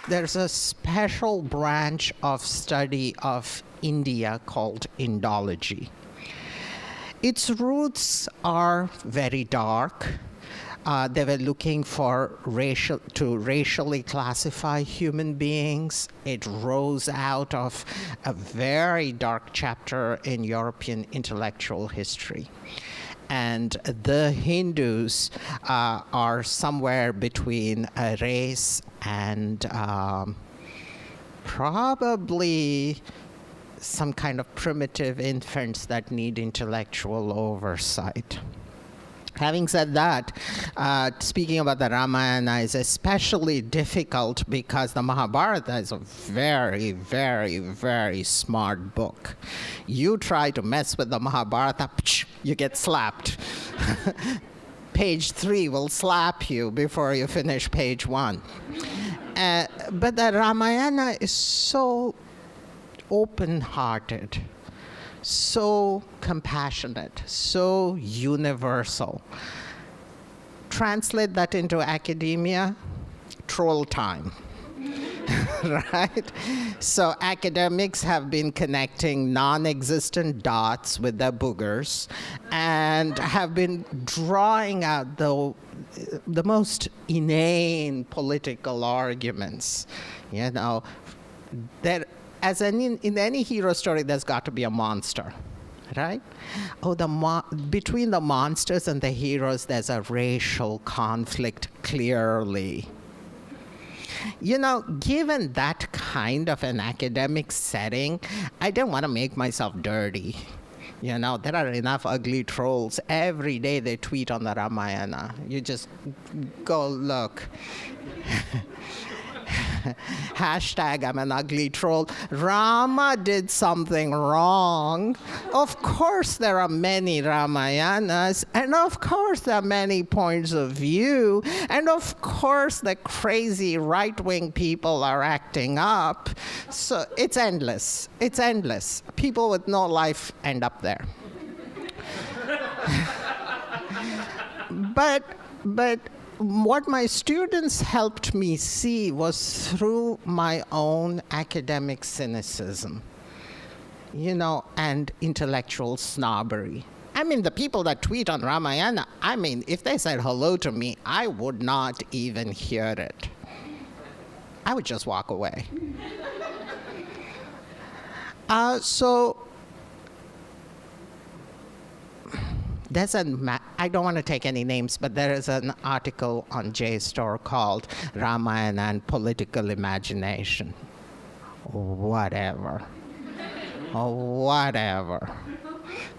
there's a special branch of study of India called Indology. Its roots are very dark. They were looking for to racially classify human beings. It rose out of a very dark chapter in European intellectual history. And the Hindus are somewhere between a race and probably some kind of primitive infants that need intellectual oversight. Having said that, speaking about the Ramayana is especially difficult because the Mahabharata is a very, very, very smart book. You try to mess with the Mahabharata, you get slapped. Page 3 will slap you before you finish page 1. But the Ramayana is so open-hearted, so compassionate, so universal. Translate that into academia, troll time. Right? So academics have been connecting non-existent dots with their boogers and have been drawing out the most inane political arguments. You know, that as in any hero story, there's got to be a monster, right? Oh, between the monsters and the heroes, there's a racial conflict clearly. You know, given that kind of an academic setting, I don't want to make myself dirty. You know, there are enough ugly trolls. Every day they tweet on the Ramayana. You just go look. Hashtag I'm an ugly troll. Rama did something wrong. Of course there are many Ramayanas, and of course there are many points of view, and of course the crazy right-wing people are acting up. So it's endless. It's endless. People with no life end up there. But what my students helped me see was through my own academic cynicism, you know, and intellectual snobbery. I mean, the people that tweet on Ramayana, I mean, if they said hello to me, I would not even hear it. I would just walk away. I don't want to take any names, but there is an article on JSTOR called Ramayana and Political Imagination. Whatever. Whatever.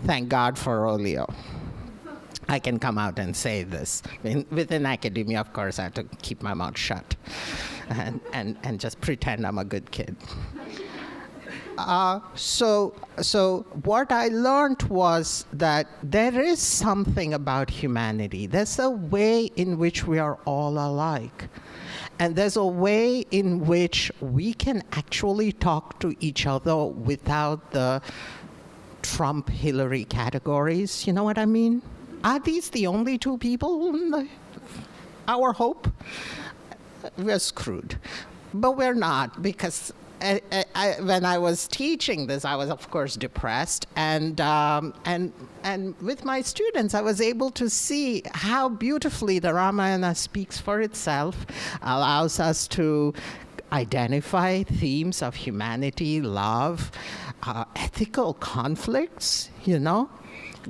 Thank God for Olio. I can come out and say this. Within academia, of course, I have to keep my mouth shut and just pretend I'm a good kid. So what I learned was that there is something about humanity. There's a way in which we are all alike. And there's a way in which we can actually talk to each other without the Trump-Hillary categories. You know what I mean? Are these the only two people in our hope? We're screwed. But we're not, because when I was teaching this, I was, of course, depressed. And with my students, I was able to see how beautifully the Ramayana speaks for itself, allows us to identify themes of humanity, love, ethical conflicts, you know.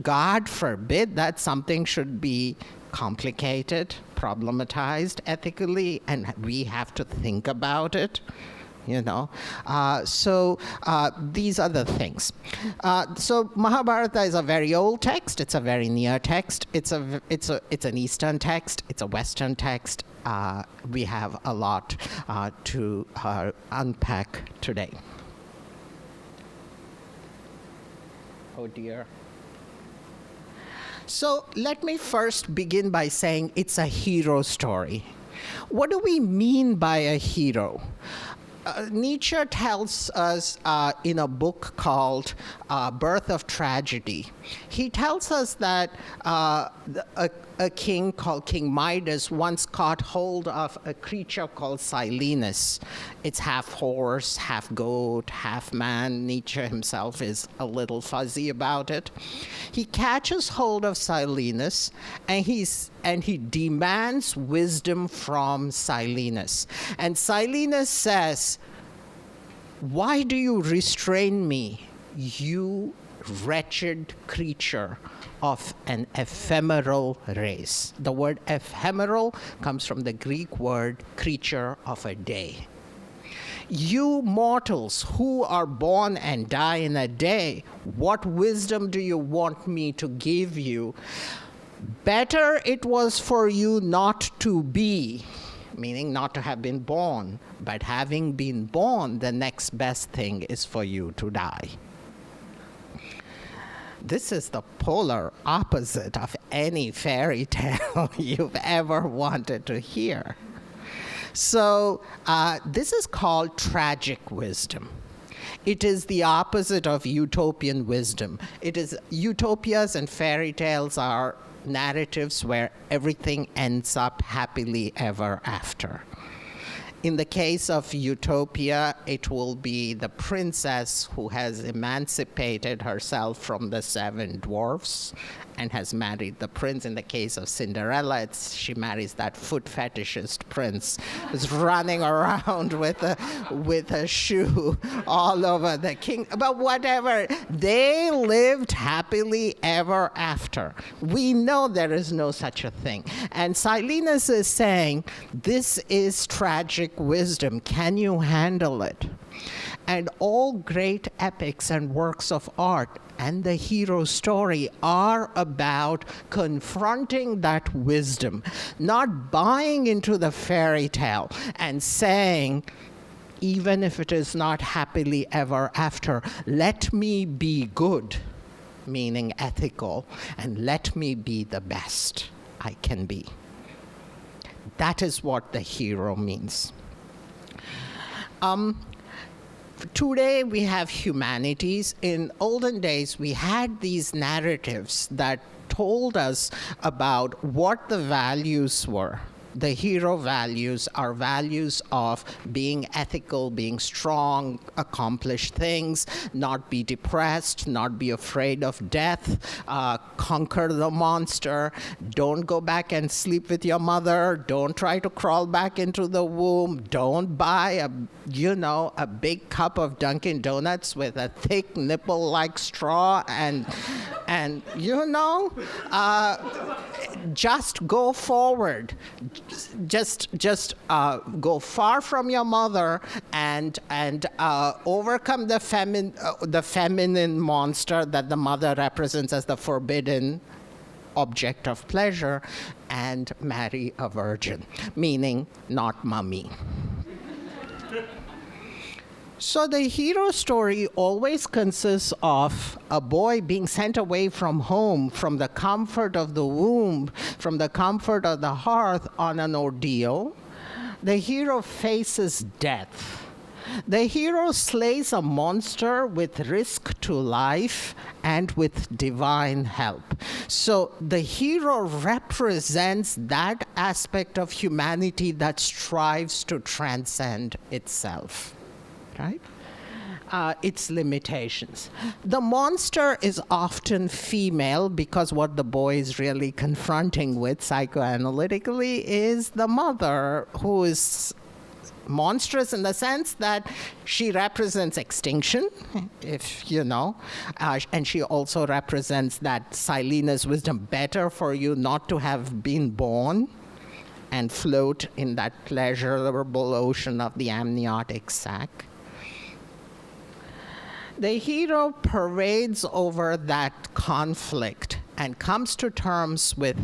God forbid that something should be complicated, problematized ethically, and we have to think about it. You know, so these are the things. So Mahabharata is a very old text. It's a very near text. It's an Eastern text. It's a Western text. We have a lot to unpack today. Oh dear. So let me first begin by saying it's a hero story. What do we mean by a hero? Nietzsche tells us in a book called Birth of Tragedy, he tells us that a king called King Midas once caught hold of a creature called Silenus. It's half horse, half goat, half man. Nietzsche himself is a little fuzzy about it. He catches hold of Silenus, and he demands wisdom from Silenus. And Silenus says, "Why do you restrain me, you wretched creature of an ephemeral race?" The word ephemeral comes from the Greek word creature of a day. "You mortals who are born and die in a day, what wisdom do you want me to give you? Better it was for you not to be," meaning not to have been born, "but having been born, the next best thing is for you to die." This is the polar opposite of any fairy tale you've ever wanted to hear. So this is called tragic wisdom. It is the opposite of utopian wisdom. It is utopias and fairy tales are narratives where everything ends up happily ever after. In the case of utopia, it will be the princess who has emancipated herself from the seven dwarfs and has married the prince. In the case of Cinderella, she marries that foot fetishist prince who's running around with a shoe all over the king. But whatever, they lived happily ever after. We know there is no such a thing. And Silenus is saying, this is tragic wisdom. Can you handle it? And all great epics and works of art and the hero story are about confronting that wisdom, not buying into the fairy tale and saying, even if it is not happily ever after, let me be good, meaning ethical, and let me be the best I can be. That is what the hero means. Today we have humanities. In olden days, we had these narratives that told us about what the values were. The hero values are values of being ethical, being strong, accomplish things, not be depressed, not be afraid of death, conquer the monster, don't go back and sleep with your mother, don't try to crawl back into the womb, don't buy a big cup of Dunkin' Donuts with a thick nipple-like straw, and just go forward. Just go far from your mother and overcome the feminine monster that the mother represents as the forbidden object of pleasure, and marry a virgin, meaning not mummy. So the hero story always consists of a boy being sent away from home, from the comfort of the womb, from the comfort of the hearth, on an ordeal. The hero faces death. The hero slays a monster with risk to life and with divine help. So the hero represents that aspect of humanity that strives to transcend itself. Right? Its limitations. The monster is often female because what the boy is really confronting with psychoanalytically is the mother, who is monstrous in the sense that she represents extinction, and she also represents that Silenus wisdom, better for you not to have been born and float in that pleasurable ocean of the amniotic sac. The hero parades over that conflict and comes to terms with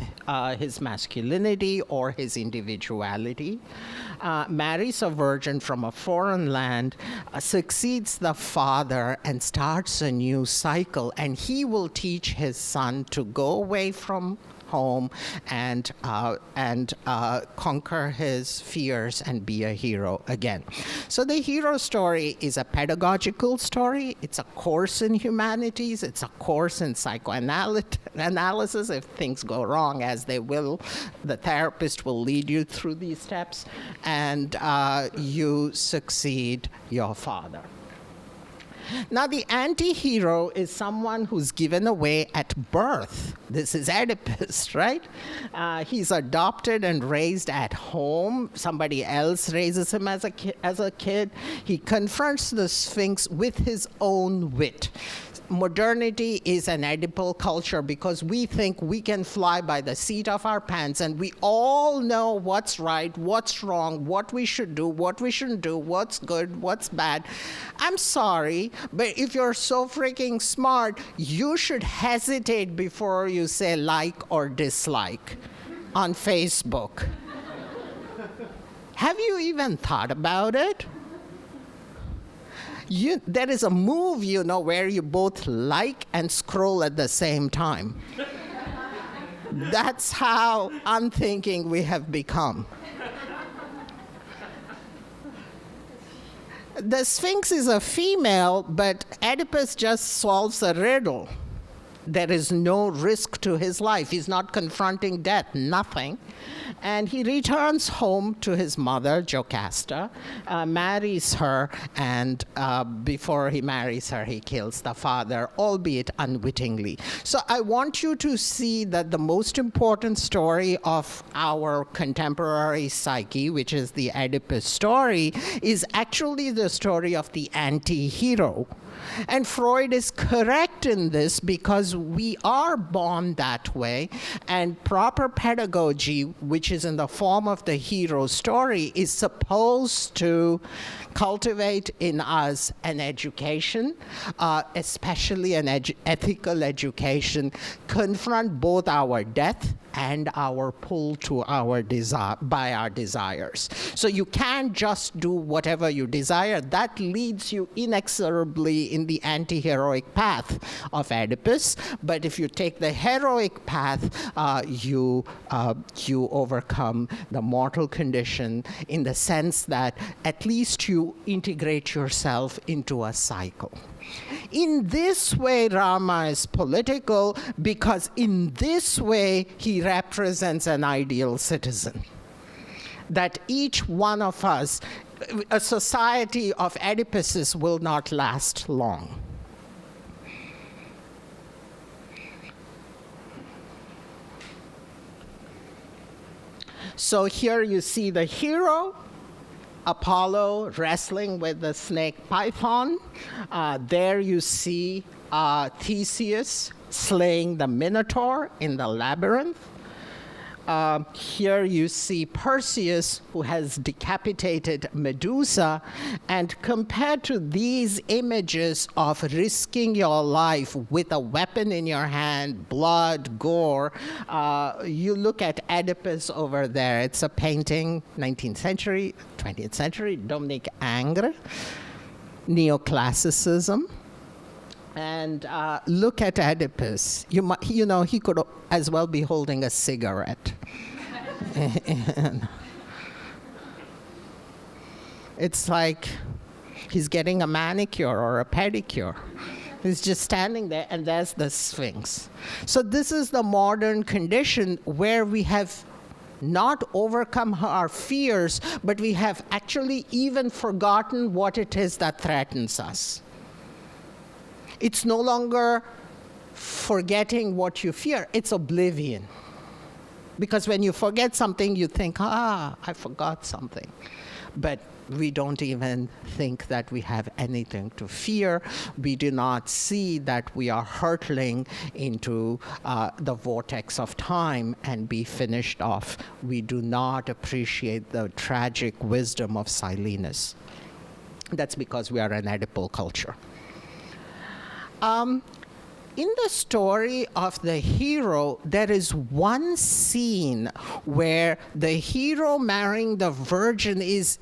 his masculinity or his individuality, marries a virgin from a foreign land, succeeds the father, and starts a new cycle. And he will teach his son to go away from home and conquer his fears and be a hero again. So the hero story is a pedagogical story. It's a course in humanities. It's a course in psychoanalysis. If things go wrong, as they will, the therapist will lead you through these steps, and you succeed your father. Now, the anti-hero is someone who's given away at birth. This is Oedipus, right? He's adopted and raised at home. Somebody else raises him as a kid. He confronts the Sphinx with his own wit. Modernity is an Oedipal culture because we think we can fly by the seat of our pants, and we all know what's right, what's wrong, what we should do, what we shouldn't do, what's good, what's bad. I'm sorry, but if you're so freaking smart, you should hesitate before you say like or dislike on Facebook. Have you even thought about it? There is a move, where you both like and scroll at the same time. That's how unthinking we have become. The Sphinx is a female, but Oedipus just solves a riddle. There is no risk to his life. He's not confronting death, nothing. And he returns home to his mother, Jocasta, marries her, and before he marries her, he kills the father, albeit unwittingly. So I want you to see that the most important story of our contemporary psyche, which is the Oedipus story, is actually the story of the anti-hero. And Freud is correct in this because we are born that way, and proper pedagogy, which is in the form of the hero story, is supposed to cultivate in us an education, especially an ethical education, confront both our death and our pull to our by our desires. So you can't just do whatever you desire. That leads you inexorably in the anti-heroic path of Oedipus. But if you take the heroic path, you overcome the mortal condition in the sense that at least you integrate yourself into a cycle. In this way, Rama is political because in this way he represents an ideal citizen. That each one of us, a society of Oedipuses will not last long. So here you see the hero, Apollo wrestling with the snake Python. There you see Theseus slaying the Minotaur in the labyrinth. Here you see Perseus, who has decapitated Medusa, and compared to these images of risking your life with a weapon in your hand, blood, gore, you look at Oedipus over there. It's a painting, 19th century, 20th century, Dominique Ingres, neoclassicism. And look at Oedipus. He could as well be holding a cigarette. It's like he's getting a manicure or a pedicure. He's just standing there, and there's the Sphinx. So this is the modern condition where we have not overcome our fears, but we have actually even forgotten what it is that threatens us. It's no longer forgetting what you fear, it's oblivion. Because when you forget something, you think, I forgot something. But we don't even think that we have anything to fear. We do not see that we are hurtling into the vortex of time and be finished off. We do not appreciate the tragic wisdom of Silenus. That's because we are an Oedipal culture. In the story of the hero, there is one scene where the hero marrying the virgin is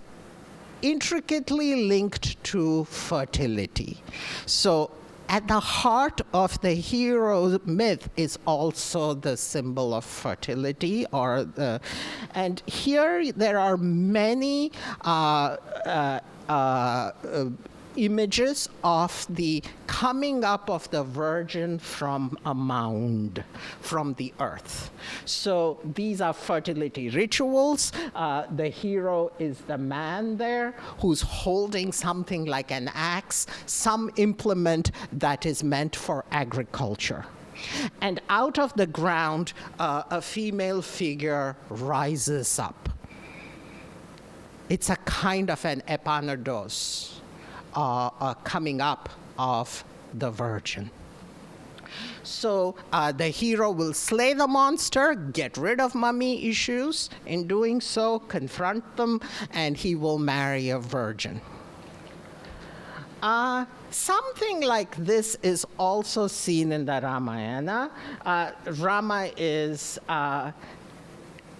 intricately linked to fertility. So at the heart of the hero myth is also the symbol of fertility, and here there are many images of the coming up of the virgin from a mound, from the earth. So these are fertility rituals. The hero is the man there who's holding something like an axe, some implement that is meant for agriculture. And out of the ground, a female figure rises up. It's a kind of an epanados, coming up of the virgin. So the hero will slay the monster, get rid of mummy issues. In doing so, confront them, and he will marry a virgin. Something like this is also seen in the Ramayana. Rama is,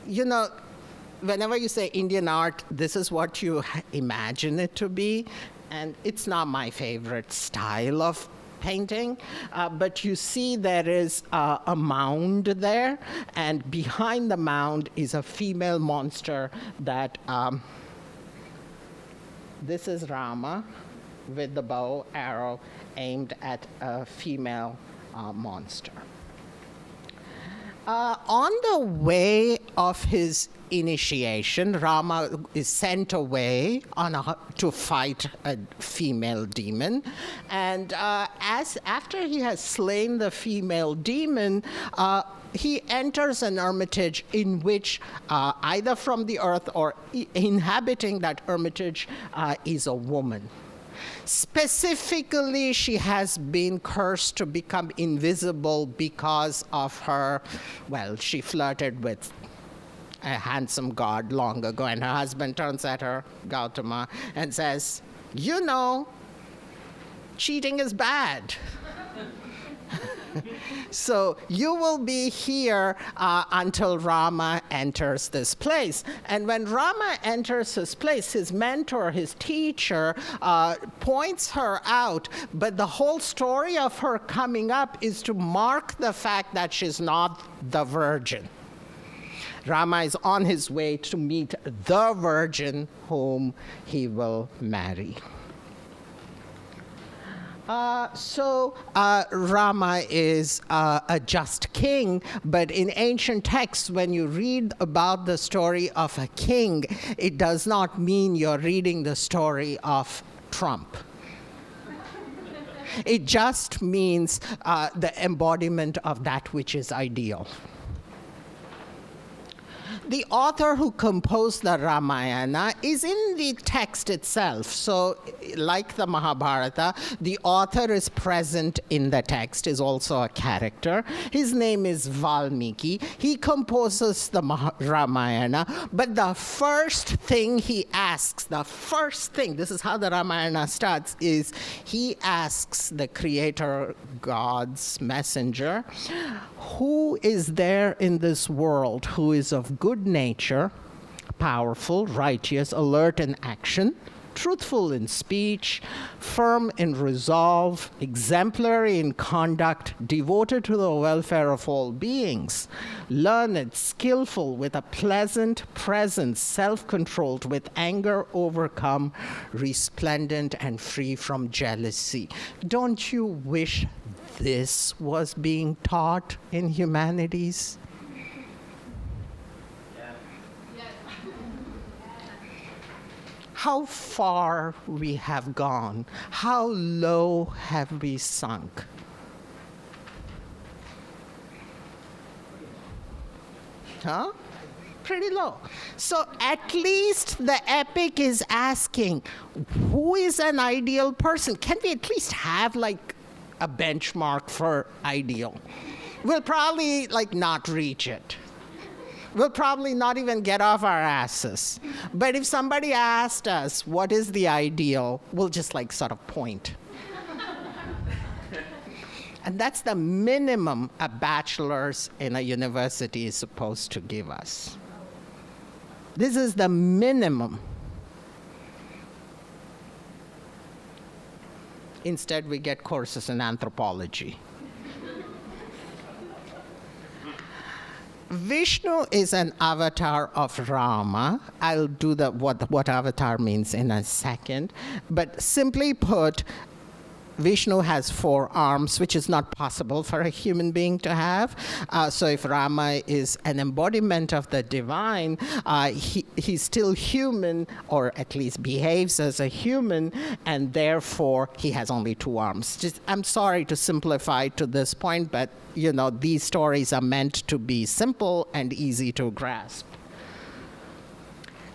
whenever you say Indian art, this is what you imagine it to be. And it's not my favorite style of painting, but you see there is a mound there, and behind the mound is a female monster that, this is Rama with the bow arrow aimed at a female monster. On the way of his initiation, Rama is sent away to fight a female demon. And after he has slain the female demon, he enters an hermitage in which either from the earth or inhabiting that hermitage is a woman. Specifically, she has been cursed to become invisible because of her, she flirted with a handsome god long ago, and her husband turns at her, Gautama, and says, cheating is bad. So you will be here until Rama enters this place. And when Rama enters his place, his mentor, his teacher, points her out, but the whole story of her coming up is to mark the fact that she's not the virgin. Rama is on his way to meet the virgin whom he will marry. Rama is a just king, but in ancient texts, when you read about the story of a king, it does not mean you're reading the story of Trump. It just means the embodiment of that which is ideal. The author who composed the Ramayana is in the text itself. So, like the Mahabharata, the author is present in the text, is also a character. His name is Valmiki. He composes the Ramayana, but the first thing he asks, this is how the Ramayana starts, is he asks the creator, God's messenger, who is there in this world who is of good nature, powerful, righteous, alert in action, truthful in speech, firm in resolve, exemplary in conduct, devoted to the welfare of all beings, learned, skillful, with a pleasant presence, self-controlled, with anger overcome, resplendent and free from jealousy. Don't you wish this was being taught in humanities? How far we have gone, how low have we sunk? Pretty low. So at least the epic is asking, who is an ideal person? Can we at least have like a benchmark for ideal? We'll probably not reach it. We'll probably not even get off our asses. But if somebody asked us, what is the ideal, we'll just sort of point. And that's the minimum a bachelor's in a university is supposed to give us. This is the minimum. Instead, we get courses in anthropology. Vishnu is an avatar of Rama. I'll do what avatar means in a second. But simply put, Vishnu has 4 arms, which is not possible for a human being to have. So if Rama is an embodiment of the divine, he's still human, or at least behaves as a human, and therefore he has only 2 arms. I'm sorry to simplify to this point, but these stories are meant to be simple and easy to grasp.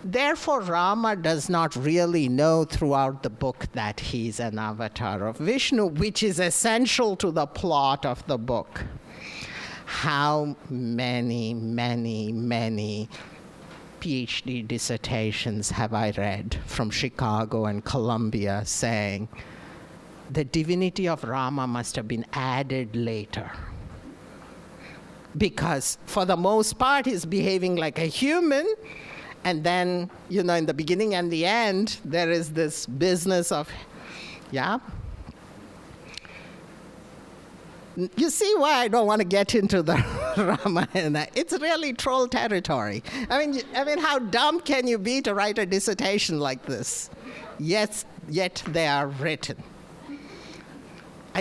Therefore, Rama does not really know throughout the book that he's an avatar of Vishnu, which is essential to the plot of the book. How many PhD dissertations have I read from Chicago and Columbia saying the divinity of Rama must have been added later? Because for the most part, he's behaving like a human. And then, in the beginning and the end, there is this business of, yeah? You see why I don't want to get into the Ramayana. It's really troll territory. I mean, how dumb can you be to write a dissertation like this? Yet they are written.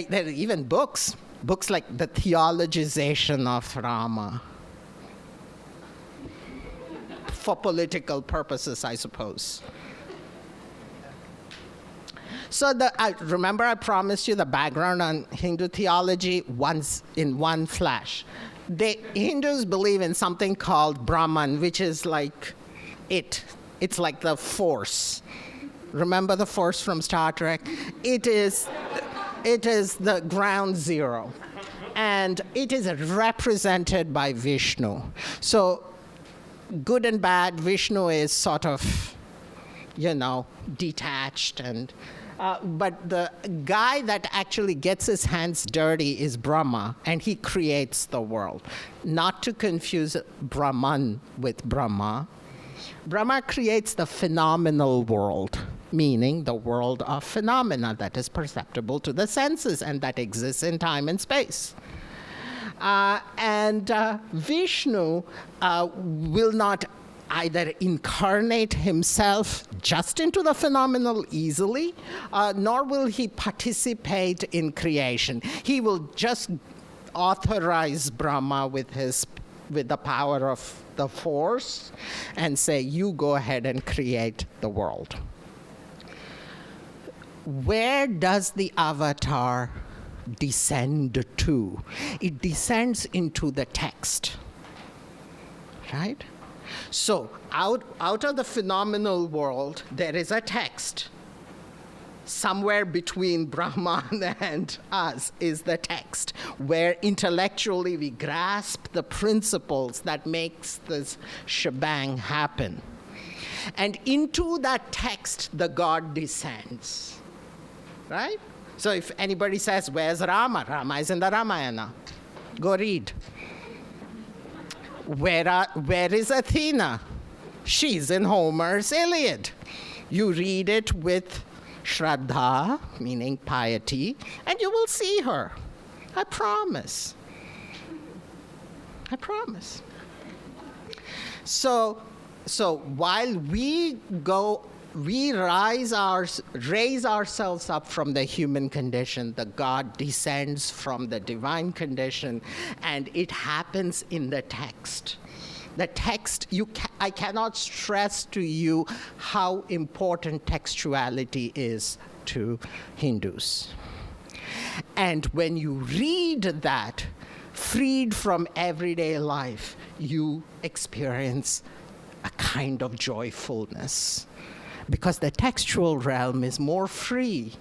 There are even books like the theologization of Rama. For political purposes, I suppose. So remember I promised you the background on Hindu theology once in one flash. Hindus believe in something called Brahman, which is like it. It's like the force. Remember the force from Star Trek? It is the ground zero. And it is represented by Vishnu. So good and bad, Vishnu is sort of, detached. But the guy that actually gets his hands dirty is Brahma, and he creates the world. Not to confuse Brahman with Brahma. Brahma creates the phenomenal world, meaning the world of phenomena that is perceptible to the senses and that exists in time and space. And Vishnu will not either incarnate himself just into the phenomenal easily, nor will he participate in creation. He will just authorize Brahma with the power of the force and say, you go ahead and create the world. Where does the avatar descend to? It descends into the text, right? So out of the phenomenal world, there is a text. Somewhere between Brahman and us is the text, where intellectually we grasp the principles that makes this shebang happen. And into that text, the God descends, right? So if anybody says, where's Rama? Rama is in the Ramayana. Go read. Where is Athena? She's in Homer's Iliad. You read it with Shraddha, meaning piety, and you will see her. I promise. I promise. So while we raise ourselves up from the human condition, the God descends from the divine condition, and it happens in the text. The text, I cannot stress to you how important textuality is to Hindus. And when you read that, freed from everyday life, you experience a kind of joyfulness. Because the textual realm is more free,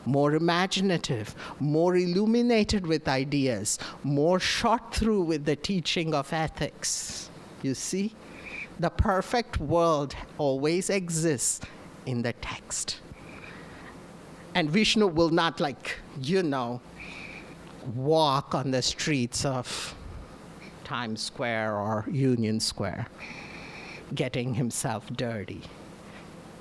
more imaginative, more illuminated with ideas, more shot through with the teaching of ethics. You see? The perfect world always exists in the text. And Vishnu will not, walk on the streets of Times Square or Union Square, getting himself dirty.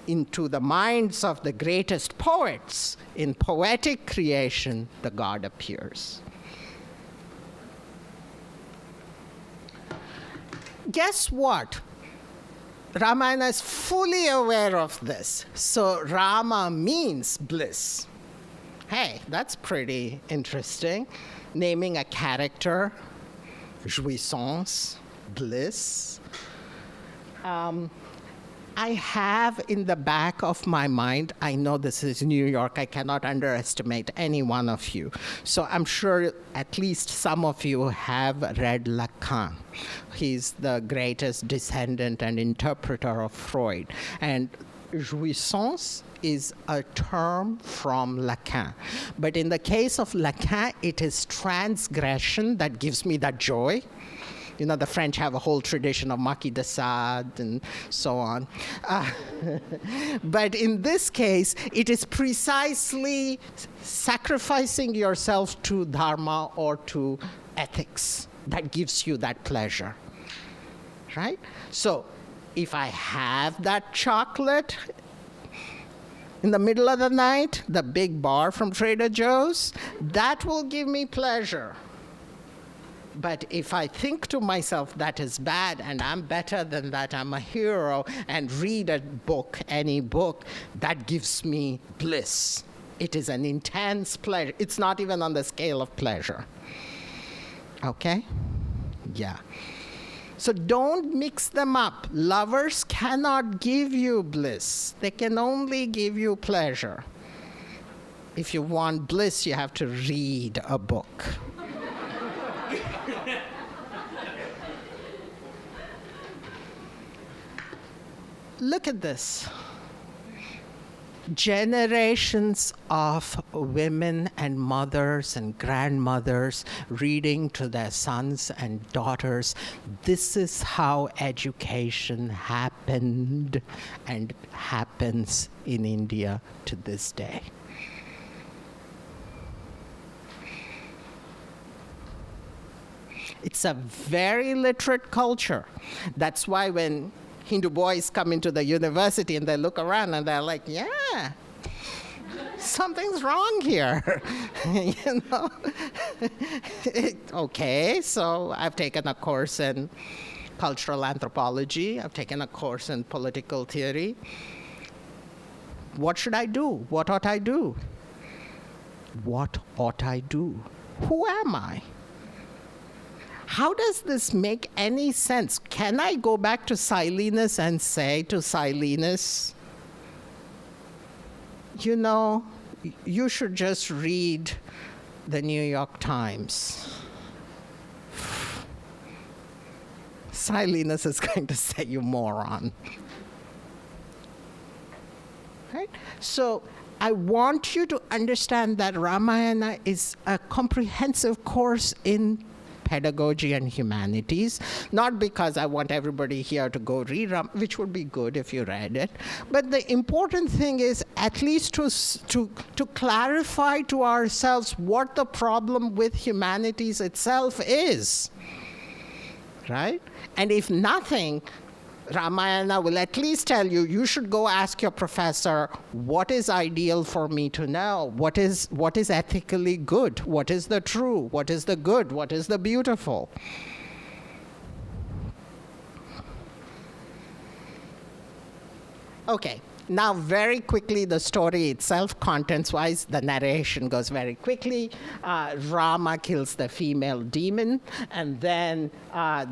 into the minds of the greatest poets, in poetic creation, the God appears. Guess what? Ramayana is fully aware of this. So Rama means bliss. Hey, that's pretty interesting. Naming a character, jouissance, bliss. I have in the back of my mind, I know this is New York, I cannot underestimate any one of you. So I'm sure at least some of you have read Lacan. He's the greatest descendant and interpreter of Freud. And jouissance is a term from Lacan. But in the case of Lacan, it is transgression that gives me that joy. You know, the French have a whole tradition of Marquis de Sade and so on. But in this case, it is precisely sacrificing yourself to dharma or to ethics that gives you that pleasure, right? So if I have that chocolate in the middle of the night, the big bar from Trader Joe's, that will give me pleasure. But if I think to myself that is bad and I'm better than that, I'm a hero, and read a book, any book, that gives me bliss. It is an intense pleasure. It's not even on the scale of pleasure. Okay? Yeah. So don't mix them up. Lovers cannot give you bliss. They can only give you pleasure. If you want bliss, you have to read a book. Look at this. Generations of women and mothers and grandmothers reading to their sons and daughters. This is how education happened and happens in India to this day. It's a very literate culture. That's why when Hindu boys come into the university and they look around and they're like, yeah, something's wrong here. You know? Okay, so I've taken a course in cultural anthropology. I've taken a course in political theory. What should I do? What ought I do? What ought I do? Who am I? How does this make any sense? Can I go back to Silenus and say to Silenus, you know, you should just read the New York Times? Silenus is going to say, you moron. Right? So I want you to understand that Ramayana is a comprehensive course in pedagogy and humanities, not because I want everybody here to go read Ram, which would be good if you read it, but the important thing is at least to clarify to ourselves what the problem with humanities itself is, right? And if nothing, Ramayana will at least tell you, you should go ask your professor, what is ideal for me to know? What is ethically good? What is the true? What is the good? What is the beautiful? Okay. Now, very quickly, the story itself, contents-wise, the narration goes very quickly. Rama kills the female demon, and then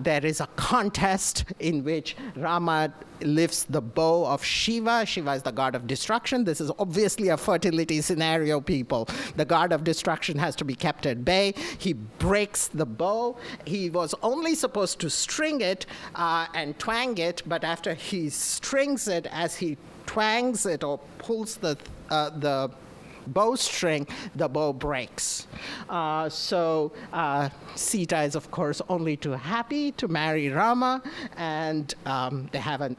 there is a contest in which Rama lifts the bow of Shiva. Shiva is the god of destruction. This is obviously a fertility scenario, people. The god of destruction has to be kept at bay. He breaks the bow. He was only supposed to string it and twang it, but after he strings it, as he twangs it or pulls the bowstring, the bow breaks. So Sita is, of course, only too happy to marry Rama, and they have a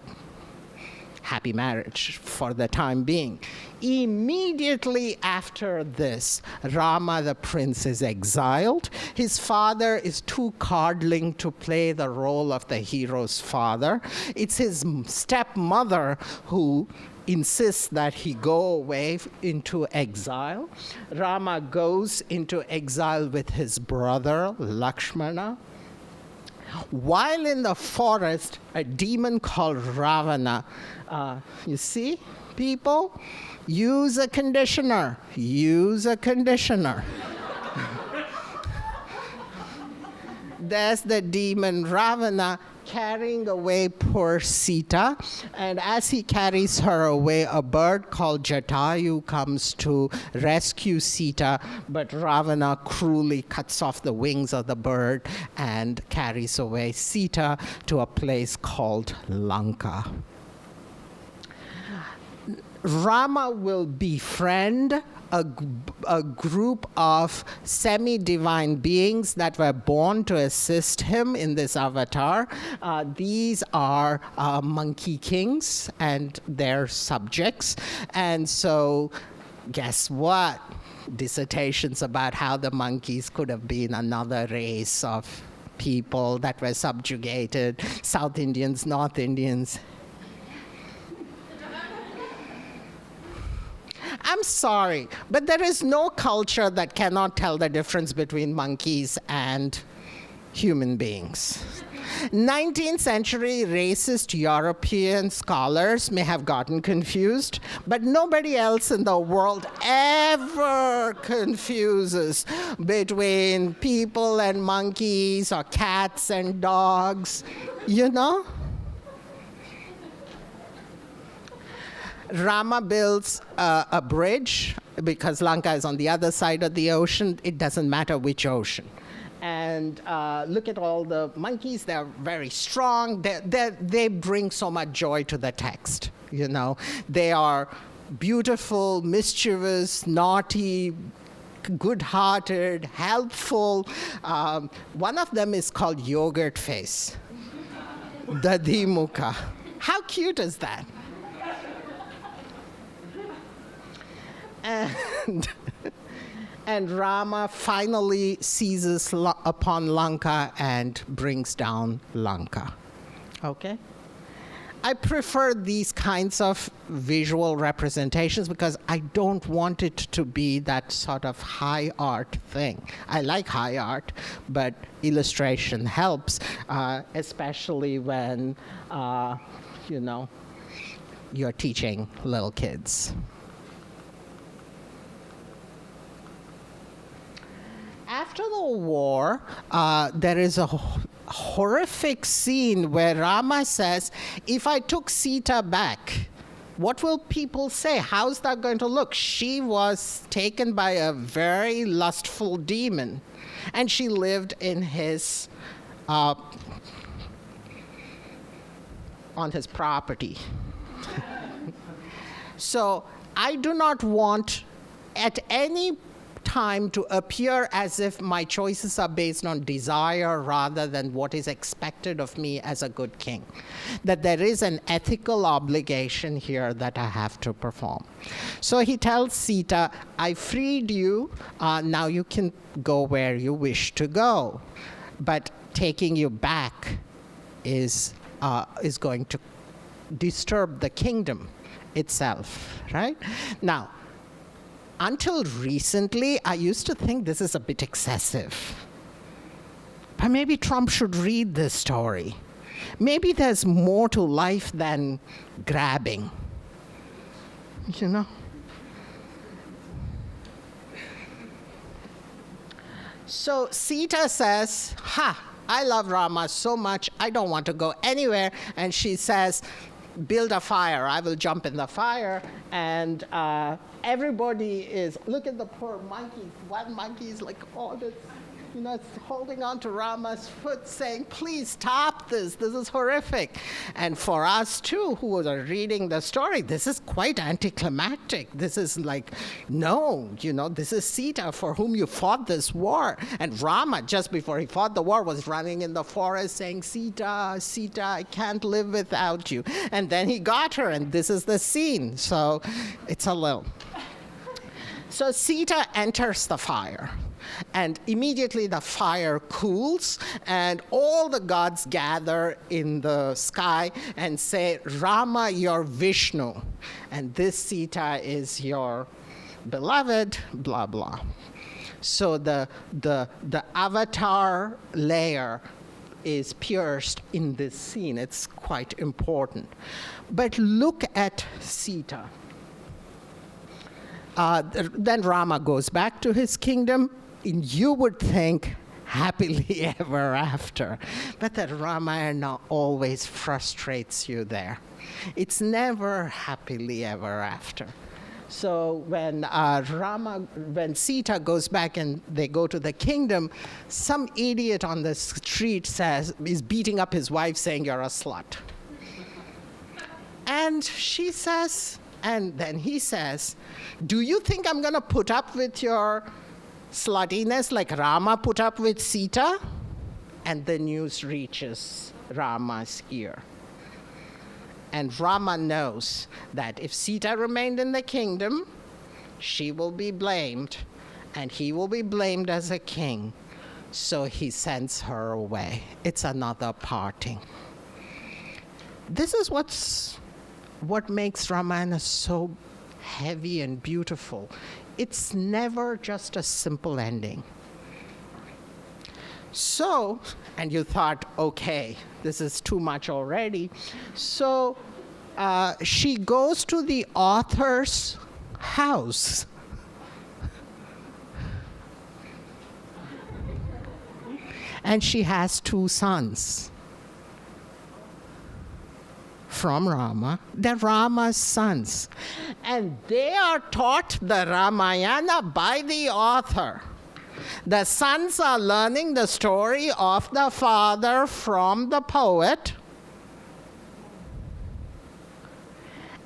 happy marriage for the time being. Immediately after this, Rama the prince is exiled. His father is too coddling to play the role of the hero's father. It's his stepmother who insists that he go away into exile. Rama goes into exile with his brother, Lakshmana. While in the forest, a demon called Ravana, you see, people, use a conditioner. Use a conditioner. There's the demon Ravana carrying away poor Sita, and as he carries her away, a bird called Jatayu comes to rescue Sita, but Ravana cruelly cuts off the wings of the bird and carries away Sita to a place called Lanka. Rama will befriend a group of semi-divine beings that were born to assist him in this avatar. These are monkey kings and their subjects. And so, guess what? Dissertations about how the monkeys could have been another race of people that were subjugated, South Indians, North Indians. I'm sorry, but there is no culture that cannot tell the difference between monkeys and human beings. 19th century racist European scholars may have gotten confused, but nobody else in the world ever confuses between people and monkeys or cats and dogs, you know? Rama builds a bridge because Lanka is on the other side of the ocean. It doesn't matter which ocean. And look at all the monkeys. They're very strong. They bring so much joy to the text. You know, they are beautiful, mischievous, naughty, good-hearted, helpful. One of them is called Yogurt Face, Dadimukha. How cute is that? And Rama finally seizes upon Lanka and brings down Lanka. Okay? I prefer these kinds of visual representations because I don't want it to be that sort of high art thing. I like high art, but illustration helps, especially when, you know, you're teaching little kids. After the war, there is a horrific scene where Rama says, if I took Sita back, what will people say? How's that going to look? She was taken by a very lustful demon, and she lived in his, on his property. So I do not want at any time to appear as if my choices are based on desire rather than what is expected of me as a good king. That there is an ethical obligation here that I have to perform. So he tells Sita, I freed you, now you can go where you wish to go. But taking you back is going to disturb the kingdom itself, right? Now, until recently, I used to think this is a bit excessive. But maybe Trump should read this story. Maybe there's more to life than grabbing, you know? So Sita says, I love Rama so much, I don't want to go anywhere. And she says, build a fire. I will jump in the fire. And everybody is, look at the poor monkey. One monkey is like, oh, this, you know, it's holding on to Rama's foot saying, please stop this. This is horrific. And for us, too, who are reading the story, this is quite anticlimactic. This is like, no, you know, this is Sita for whom you fought this war. And Rama, just before he fought the war, was running in the forest saying, Sita, Sita, I can't live without you. And then he got her, and this is the scene. So it's a little. So Sita enters the fire. And immediately the fire cools, and all the gods gather in the sky and say, Rama, you're Vishnu, and this Sita is your beloved, blah, blah. So the avatar layer is pierced in this scene. It's quite important. But look at Sita. Then Rama goes back to his kingdom, and you would think happily ever after. But the Ramayana always frustrates you there. It's never happily ever after. So when Sita goes back and they go to the kingdom, some idiot on the street is beating up his wife saying, you're a slut. And she says, and then he says, do you think I'm going to put up with your sluttiness like Rama put up with Sita? And the news reaches Rama's ear. And Rama knows that if Sita remained in the kingdom, she will be blamed, and he will be blamed as a king. So he sends her away. It's another parting. This is what makes Ramayana so heavy and beautiful. It's never just a simple ending. So, and you thought, okay, this is too much already. So she goes to the author's house. And she has 2 sons from Rama. They're Rama's sons. And they are taught the Ramayana by the author. The sons are learning the story of the father from the poet.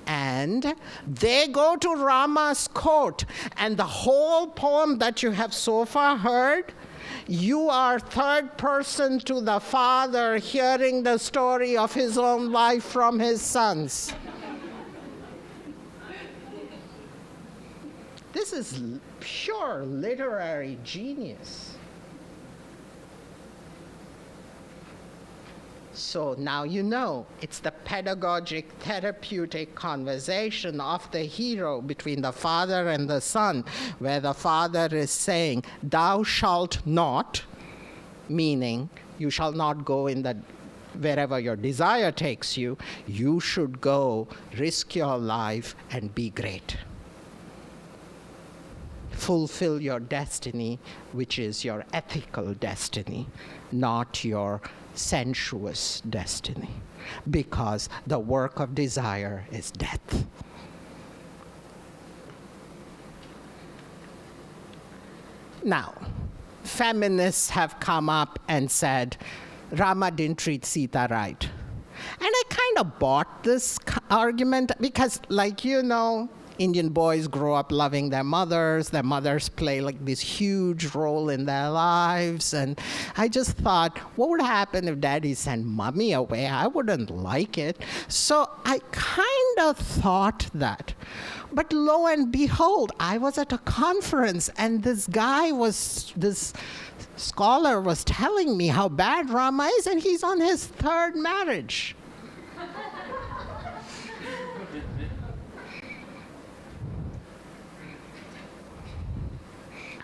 And they go to Rama's court. And the whole poem that you have so far heard, you are third person to the father hearing the story of his own life from his sons. This is pure literary genius. So now you know, it's the pedagogic, therapeutic conversation of the hero between the father and the son, where the father is saying, thou shalt not, meaning you shall not go in the wherever your desire takes you, you should go, risk your life, and be great. Fulfill your destiny, which is your ethical destiny, not your sensuous destiny, because the work of desire is death. Now, feminists have come up and said, Rama didn't treat Sita right. And I kind of bought this argument because, like you know, Indian boys grow up loving their mothers play like this huge role in their lives, and I just thought, what would happen if daddy sent mommy away? I wouldn't like it. So I kind of thought that. But lo and behold, I was at a conference, and this scholar was telling me how bad Rama is, and he's on his 3rd marriage.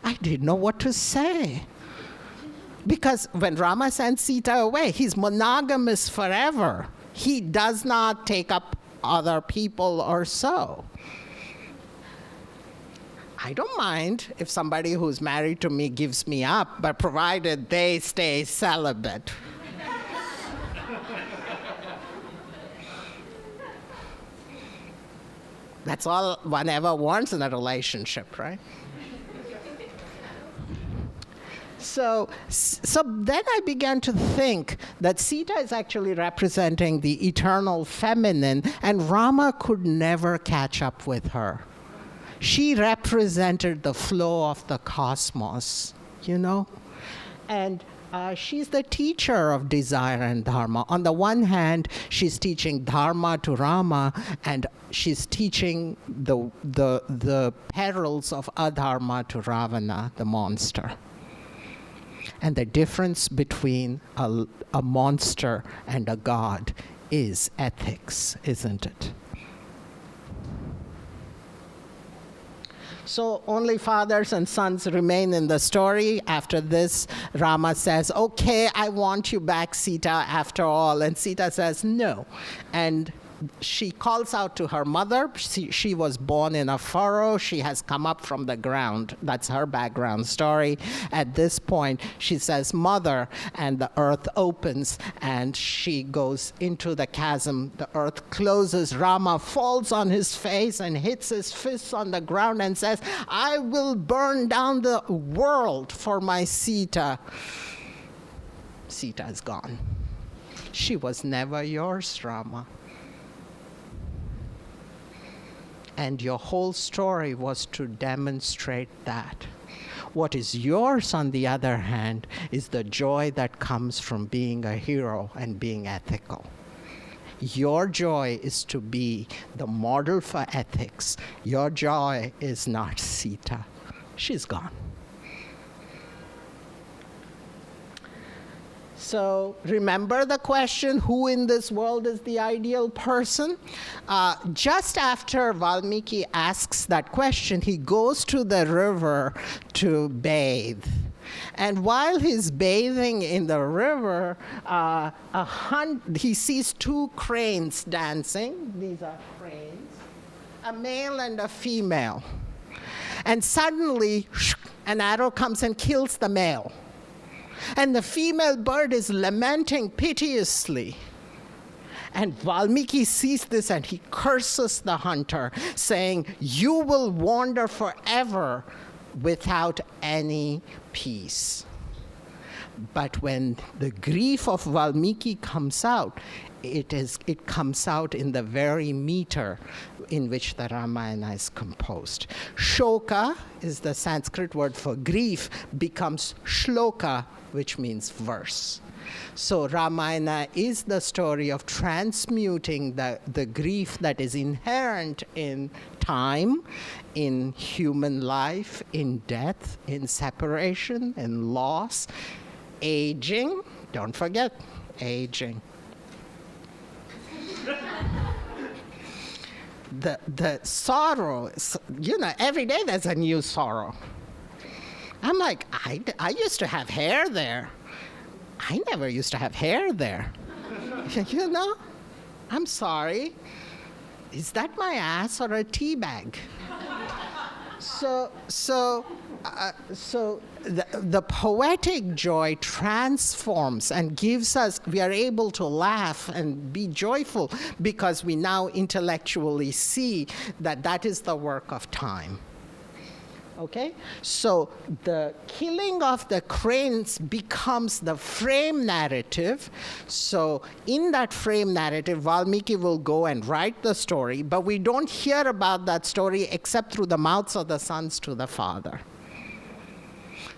I didn't know what to say. Because when Rama sends Sita away, he's monogamous forever. He does not take up other people or so. I don't mind if somebody who's married to me gives me up, but provided they stay celibate. That's all one ever wants in a relationship, right? So then I began to think that Sita is actually representing the eternal feminine, and Rama could never catch up with her. She represented the flow of the cosmos, you know? And She's the teacher of desire and dharma. On the one hand, she's teaching dharma to Rama, and she's teaching the perils of adharma to Ravana, the monster. And the difference between a monster and a god is ethics, isn't it? So only fathers and sons remain in the story. After this, Rama says, okay, I want you back, Sita, after all. And Sita says, no. And she calls out to her mother. She was born in a furrow. She has come up from the ground. That's her background story. At this point, she says, mother, and the earth opens, and she goes into the chasm. The earth closes. Rama falls on his face and hits his fists on the ground and says, I will burn down the world for my Sita. Sita is gone. She was never yours, Rama. And your whole story was to demonstrate that. What is yours, on the other hand, is the joy that comes from being a hero and being ethical. Your joy is to be the model for ethics. Your joy is not Sita. She's gone. So remember the question, who in this world is the ideal person? Just after Valmiki asks that question, he goes to the river to bathe. And while he's bathing in the river, he sees two cranes dancing. These are cranes, a male and a female. And suddenly, an arrow comes and kills the male. And the female bird is lamenting piteously. And Valmiki sees this and he curses the hunter, saying, you will wander forever without any peace. But when the grief of Valmiki comes out, it comes out in the very meter in which the Ramayana is composed. Shoka is the Sanskrit word for grief, becomes shloka, which means verse. So Ramayana is the story of transmuting the grief that is inherent in time, in human life, in death, in separation, in loss, aging. Don't forget, aging. The sorrow, every day there's a new sorrow. I'm like, I used to have hair there. I never used to have hair there. I'm sorry. Is that my ass or a tea bag? So the poetic joy transforms and gives us, we are able to laugh and be joyful because we now intellectually see that is the work of time. Okay? So the killing of the cranes becomes the frame narrative. So in that frame narrative, Valmiki will go and write the story, but we don't hear about that story except through the mouths of the sons to the father.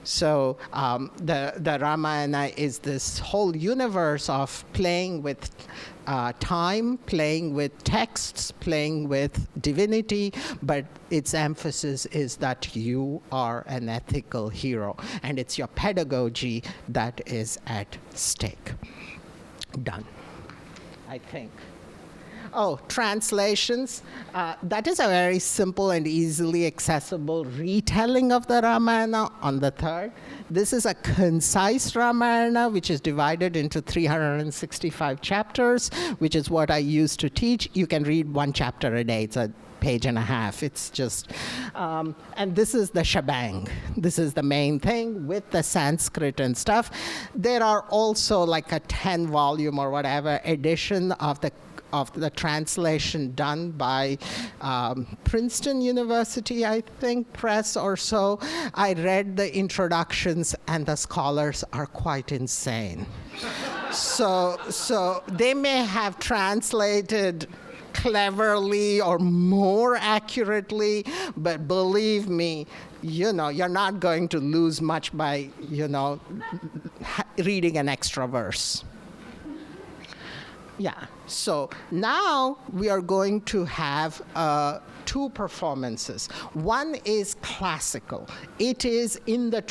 So the Ramayana is this whole universe of playing with time, playing with texts, playing with divinity, but its emphasis is that you are an ethical hero, and it's your pedagogy that is at stake. Done, I think. Oh, translations. That is a very simple and easily accessible retelling of the Ramayana on the third. This is a concise Ramayana, which is divided into 365 chapters, which is what I used to teach. You can read one chapter a day. It's a page and a half. It's just, and this is the shebang. This is the main thing with the Sanskrit and stuff. There are also like a 10-volume or whatever edition of the translation done by Princeton University, I think, press or so. I read the introductions, and the scholars are quite insane. So they may have translated cleverly or more accurately, but believe me, you're not going to lose much by, reading an extra verse. Yeah, so now we are going to have two performances. One is classical. It is in the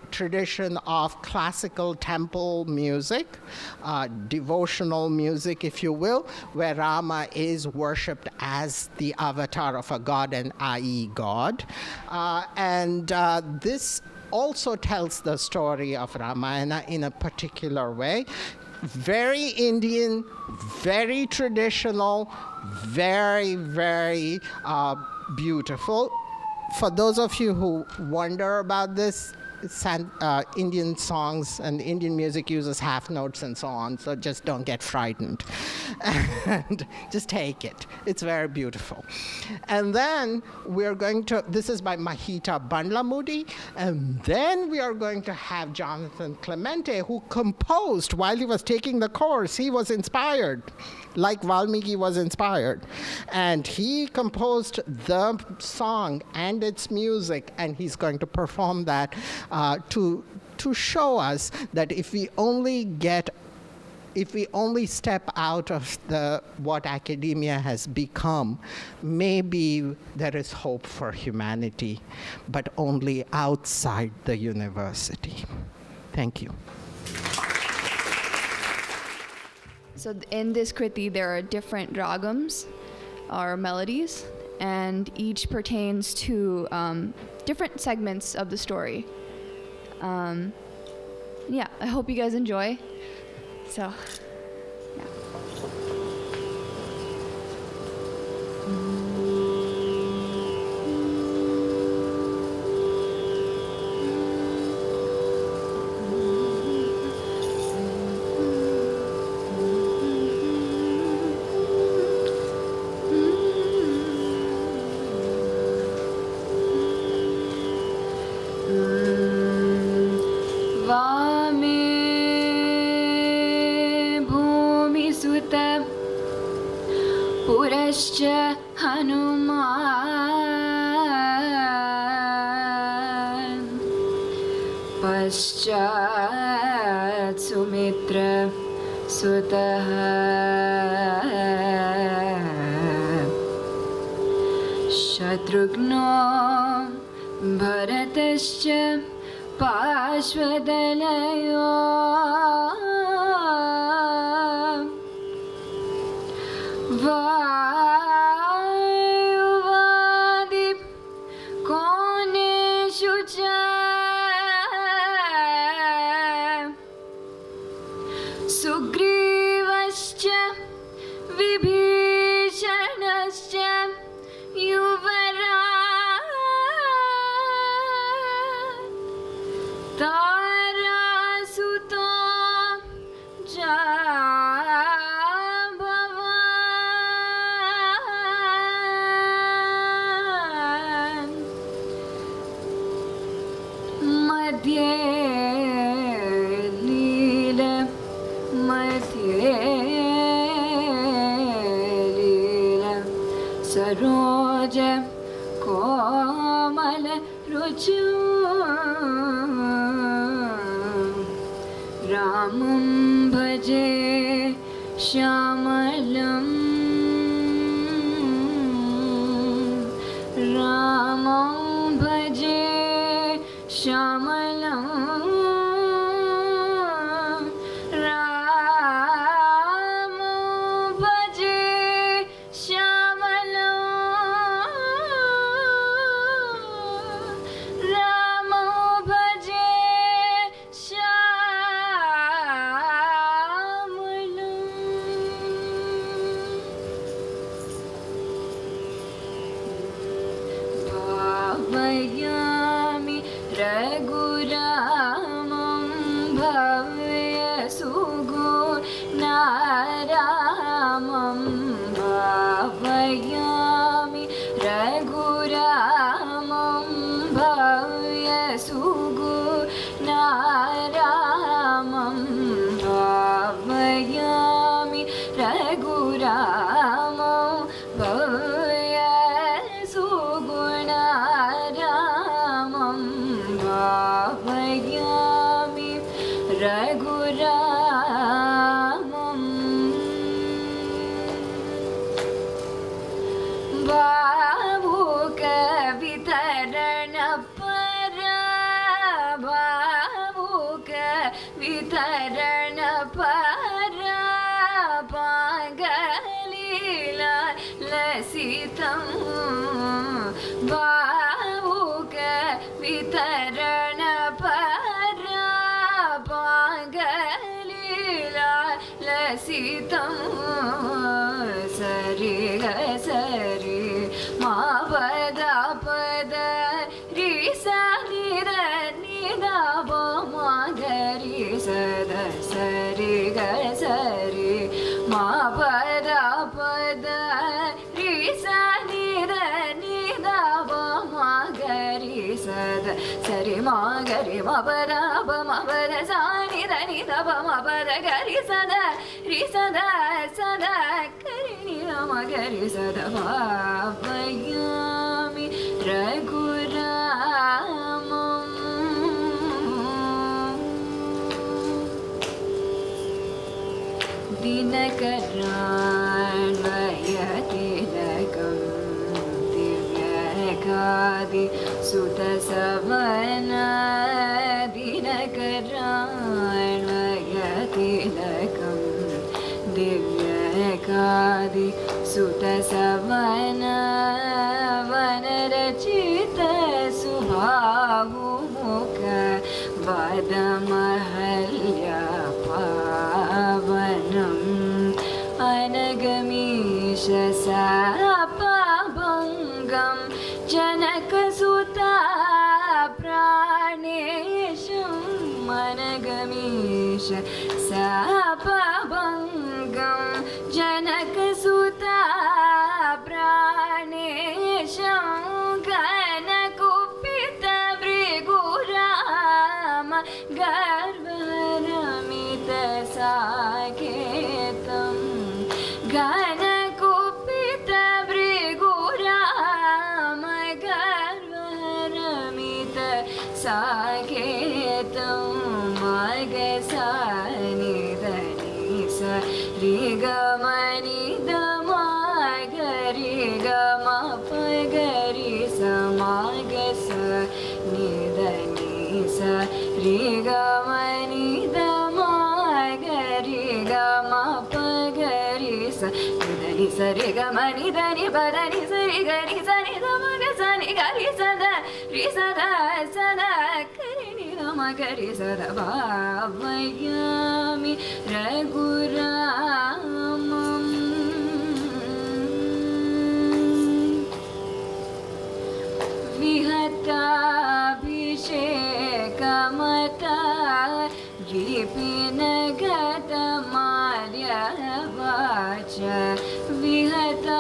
tradition of classical temple music, devotional music, if you will, where Rama is worshipped as the avatar of a god, and i.e. God. This also tells the story of Ramayana in a particular way. Very Indian, very traditional, very, very beautiful. For those of you who wonder about this, Indian songs and Indian music uses half notes and so on, so just don't get frightened. And just take it. It's very beautiful. And then we're going to, this is by Mahita Bandlamudi, and then we are going to have Jonathan Clemente, who composed while he was taking the course. He was inspired, like Valmiki was inspired. And he composed the song and its music, and he's going to perform that to show us that if we only step out of what academia has become, maybe there is hope for humanity, but only outside the university. Thank you. So in this kriti, there are different ragams, or melodies, and each pertains to different segments of the story. Yeah, I hope you guys enjoy. So, yeah. पुरश्च Hanuman पश्चात् सुमित्र सुतः शत्रुघ्नो भरतश्च पार्श्वदलयो वायुवादि कोणेषु च सुग्रीवश्च विभीषणश्च युवराट् तारासुतो सरोज कोमल रुचि रामं भजे श्यामलं रामं भजे श्यामलं रघुरामं भव्य सुगुणारामं भावुक वितरण परा भावुक वितरण परा पांगलीला लसितं भावुक वितरण परा पांगलीला लसितं सरि ग सरि मा पद पद रि सा नि द नि द प मा ग रि स द सरि ग सरि मा पद पद रि सा नि द नि द प मा ग रि स द सरि मा ग रि मा पद प मा पद सा नि द नि द प मा पद ग रि स द रि स द स द करि नि द मा ग रि स द भावयामि रघुरामम् दिनकरान्वयतिलकं दिव्यकादि सुतसवना दिनकरान्वयतिलकं दिव्यकादि सुतसवना वनरचित सुभावुमुख वदमहल्या पावनम् अनगमीश सापभङ्गं जनकसुता प्राणेशम् अनगमीश सापभङ्गं जनकसुता प्राणेशं घनकुपित भृगुराम गर्वरमित साकेतं घनकुपित भृगुराम गर्वरमित साकेतं मगसानि दनि स रि ग मनि द मा ग रि ग म प ग रि स मा ग स नि द नि स रि ग मनि द मा ग रि ग म प ग रि स नि द नि स रि ग म नि द नि प द नि स रि ग नि स नि द म ग स नि ग रि स द क रि नि द म ग रि स द भावयामि रघुरामम् विहताभिषेकमता विपिनगतमाल्यवाच विहताभिषेकमता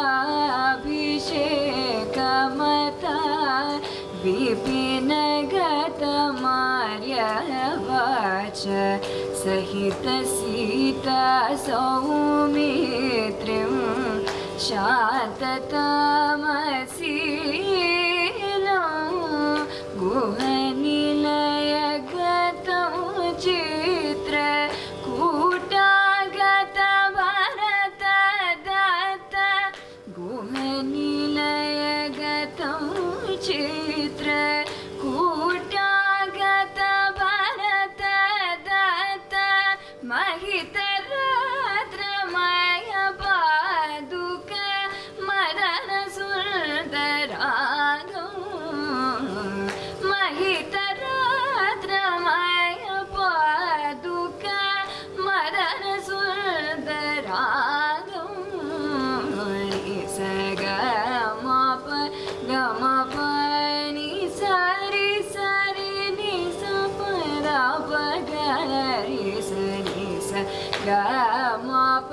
विपिनगतमाल्यवाच सहित सीता सौमित्रिं शान्ततामसीलं गुहनिलयगतं चित्रकूटागत भरतदत्त गुहनिलयगतं चित्रकूटागत भरतदत्त महितरात्रमय पादुक मदन सुन्दरागौ महितरात्रमय पादुक मदन सुन्दरागौ स ग म प ग म प नि स रि नि स प द प ग रि स नि स ग म प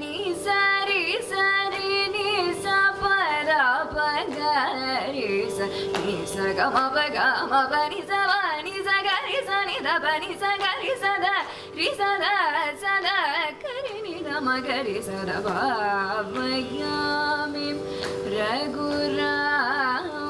नि स रि नि स प द प ग रि स नि स ग म प नि स ग रि स नि द प नि स ग रि स द क रि नि द म ग रि स द भावयामि रघुरामम्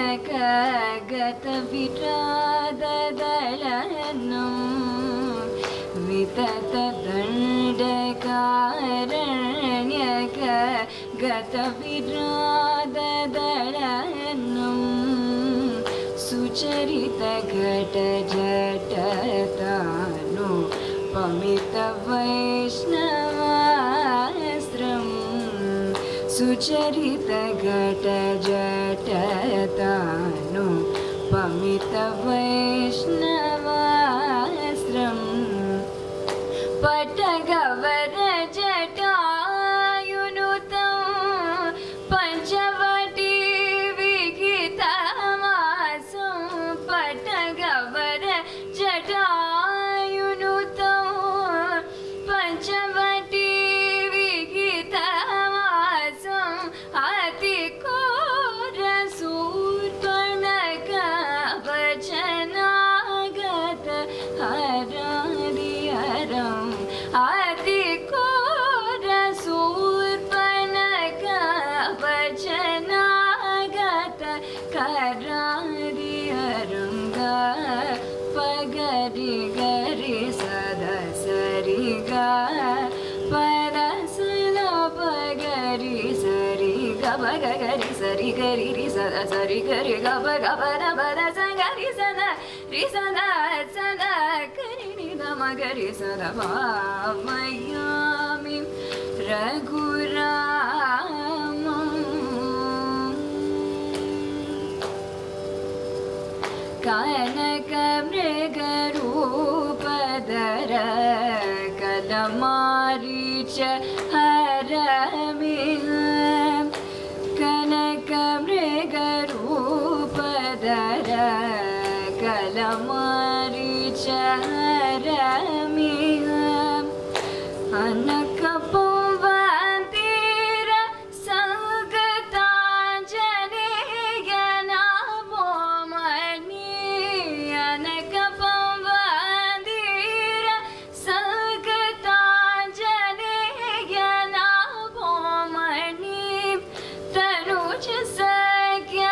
विततदण्डकारण्यकगत विराददलनं विततदण्डकारण्यक गतविराददलनं सुचरितघटजटतानु पमितवैष्णवास्त्रम् सुचरितघटजटतानु पमितवैष्णवास्त्रम् पटगवरजटायुनुतं पञ्चवटी विहितमासं पटगवरजटायुनुतं पञ्चवटी विहितमासं अतिकोरसूर्पणकवचनागत हरादिहरम् अतिकोरसूर्पणकवचनागत करादिहरङ्ग पगरि गरि सदा सरि ग पदसल पगरि सरि ग गरि सरि गरि रि सदा सरि गरि ग ग पद पद स गरि सदा रि सदा सदा करि नि द म गरि सदा भावयामि रघुरामम् कनकमृगरूपधर कलमारीच हरमिह कनकमृगरूपधर कलमारीच हरमिह अनकपुंवन्तीर संगताञ्जनेय नमो मणि अनकपुंवन्तीर संगताञ्जनेय नमो मणि तनुज सख्य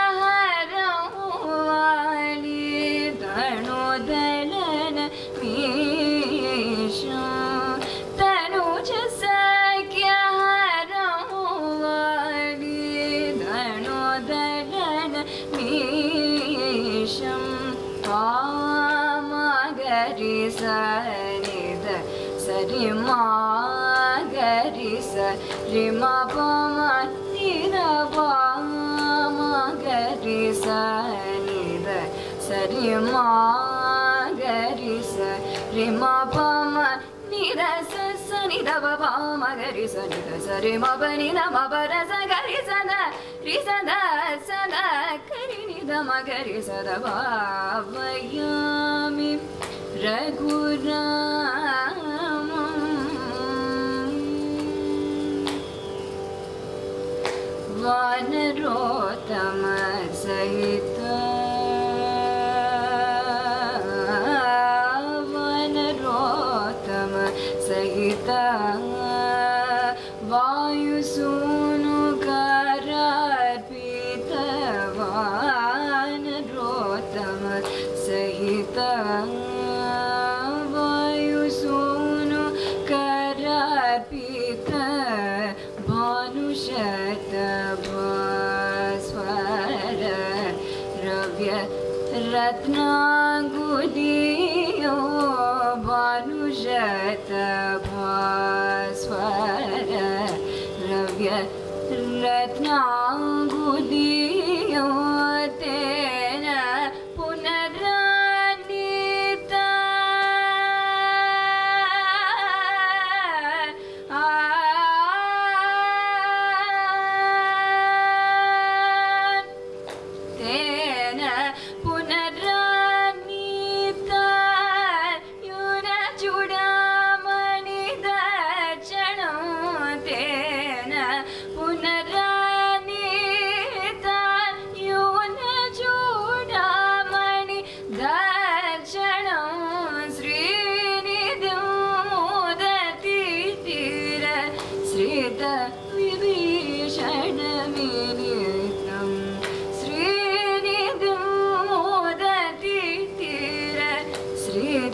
हरवाली धनुदलन मीशा तनुज सख्य हरवाली धनुदलन मीशं पामगरि सनिध सरि मागरि सरि म पम निध पामगरि सनिध सरि मागरि सरि म पम निध स निध पामगरि सनिध सरि म प निध म प र स गरि सदा रि सदा सदा करि निध म गरि सदा भावयामि रघुरामम् वानरोत्तम सहित वानरोत्तम सहित वायुसूनु करार्पित वानरोत्तम सहित वायुसूनु करार्पित भानुशत भास्वर रव्य रत्नांगुलियो भानुशत भास्वर रव्य रत्नांगुलियो तेन पुनरानीता तेन पुनरानीता युन चूडामणि दर्शनं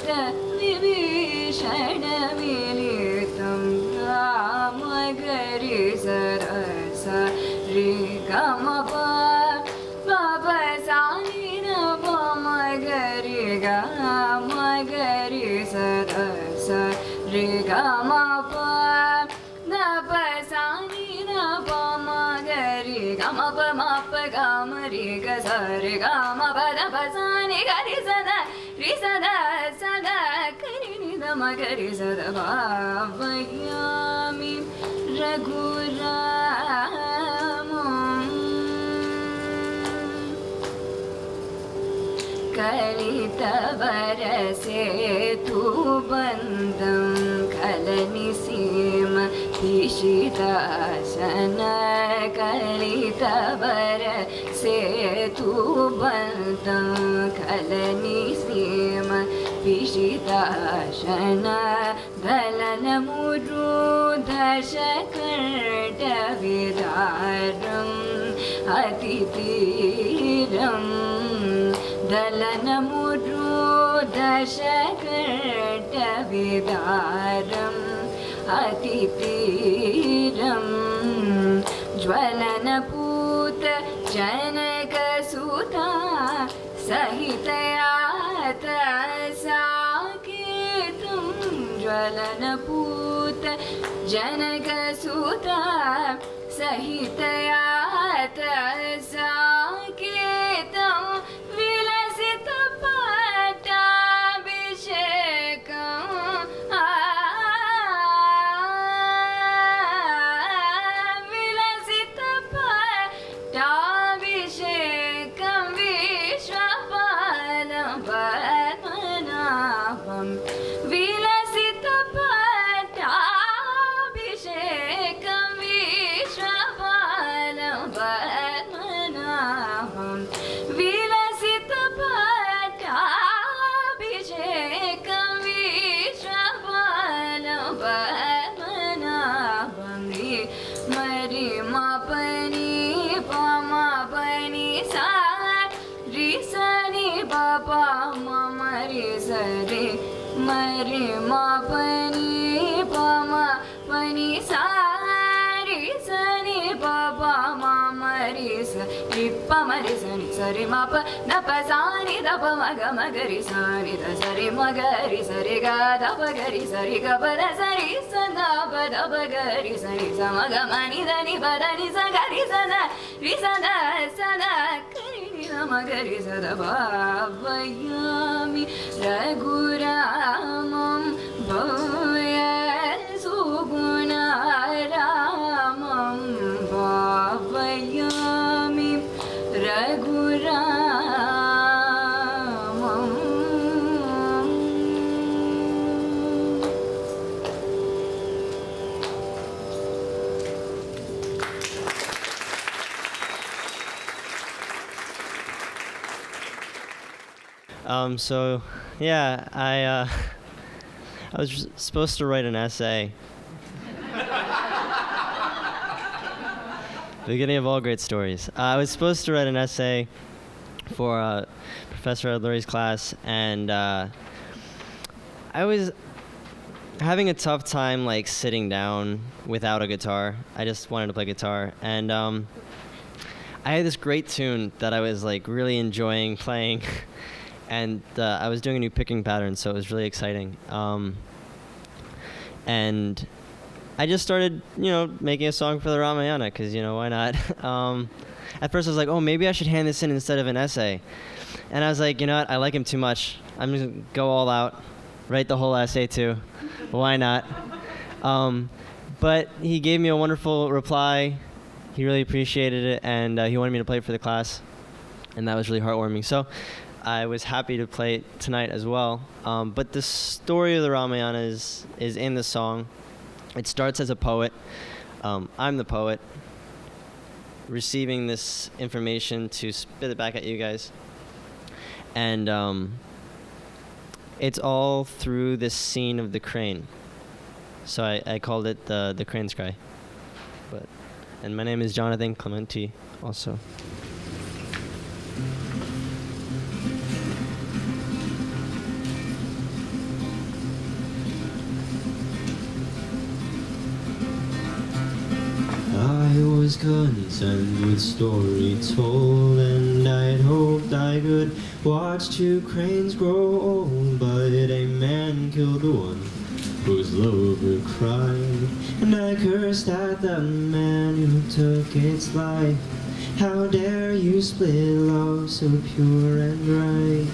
विभीषणमिलितं रामगरि सरस रे गमप पपसानि नपमगरि गमगरि सरस रे गमप नपसानि नपमगरि गमप मप गमरि गसरि गमप नपसानि गरि सदा रि सदा सदा करि निदमगरि सदा भावयामि रघुरामम् कलितवरसेतुबन्धं कलनिसीम पिशितासन कलितवरसेतुबन्धं कलनिसीम पिशितासन दलनमुरुधशकर्टविदारम् अतितीरम् दलनमुरुदशकर्टविदारम् अतितीरं ज्वलनपूत जनकसुता सहितयात साकेतं ज्वलनपूत जनकसुता सहितयात साकेतं मरि मा पनि पमा पनि सारि सनि पपा मा मरि स रि प मरि सनि सरि मा प न प सानि द प म ग म गरि सानि द सरि म गरि सरि ग द प गरि सरि ग प द सरि स द प द प गरि सरि स म ग म नि द नि प द नि स ग रि स द रि स द करि नि द म गरि स द भावयामि रघुरामं भूय सुगुणारामं भावयामि रघुरामम् So yeah, I was supposed to write an essay. Beginning of all great stories. I was supposed to write an essay for Professor Adluri's class, and I was having a tough time like sitting down without a guitar. I just wanted to play guitar, and I had this great tune that I was like really enjoying playing. And I was doing a new picking pattern, so it was really exciting. And I just started, making a song for the Ramayana, because, why not? At first I was like, oh, maybe I should hand this in instead of an essay. And I was like, you know what, I like him too much. I'm just going to go all out, write the whole essay too. Why not? But he gave me a wonderful reply. He really appreciated it, and he wanted me to play it for the class. And that was really heartwarming. So I was happy to play it tonight as well. But the story of the Ramayana is in the song. It starts as a poet. I'm the poet, receiving this information to spit it back at you guys. And it's all through this scene of the crane. So I called it the Crane's Cry. And my name is Jonathan Clemente also. content with story told, and I'd hoped I could watch two cranes grow old, but a man killed the one whose lover cried, and I cursed at the man who took its life. How dare you split love so pure and right?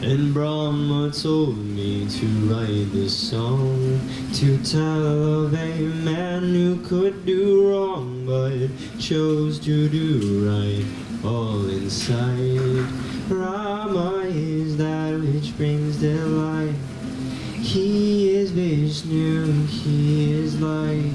And Brahma told me to write this song, to tell of a man who could do wrong, but chose to do right all inside. Rama is that which brings delight. He is Vishnu, he is light.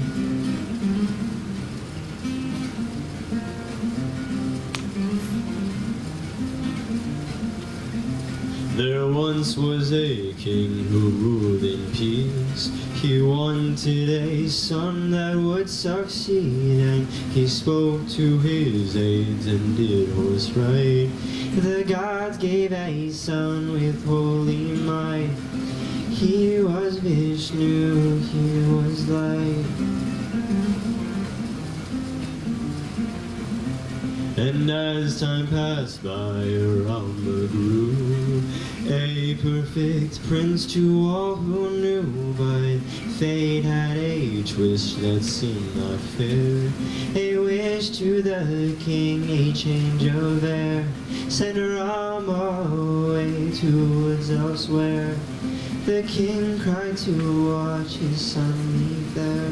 There once was a king who ruled in peace. He wanted a son that would succeed, and he spoke to his aides and did what's right. The gods gave a son with holy might. He was Vishnu, he was light. And as time passed by, Rama grew a perfect prince to all who knew, but fate had a twist that seemed not fair. A wish to the king, a change of air, sent Rama away to woods elsewhere. The king cried to watch his son leave there.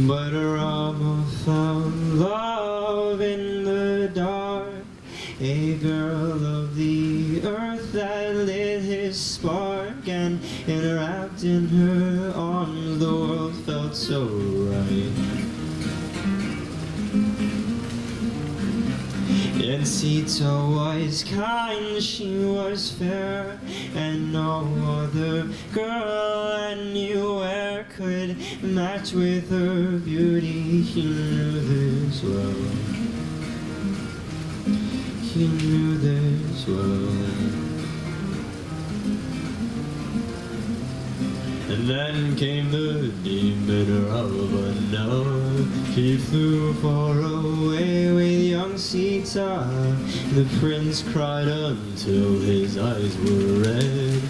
But Rama found love in the dark, a girl of the earth that lit his spark, and enwrapped in her arms the world felt so right. And Sita was kind, she was fair, and no other girl anywhere could match with her beauty. He knew this well. He knew this well. And then came the demon Ravana. He flew far away with young Sita. The prince cried until his eyes were red.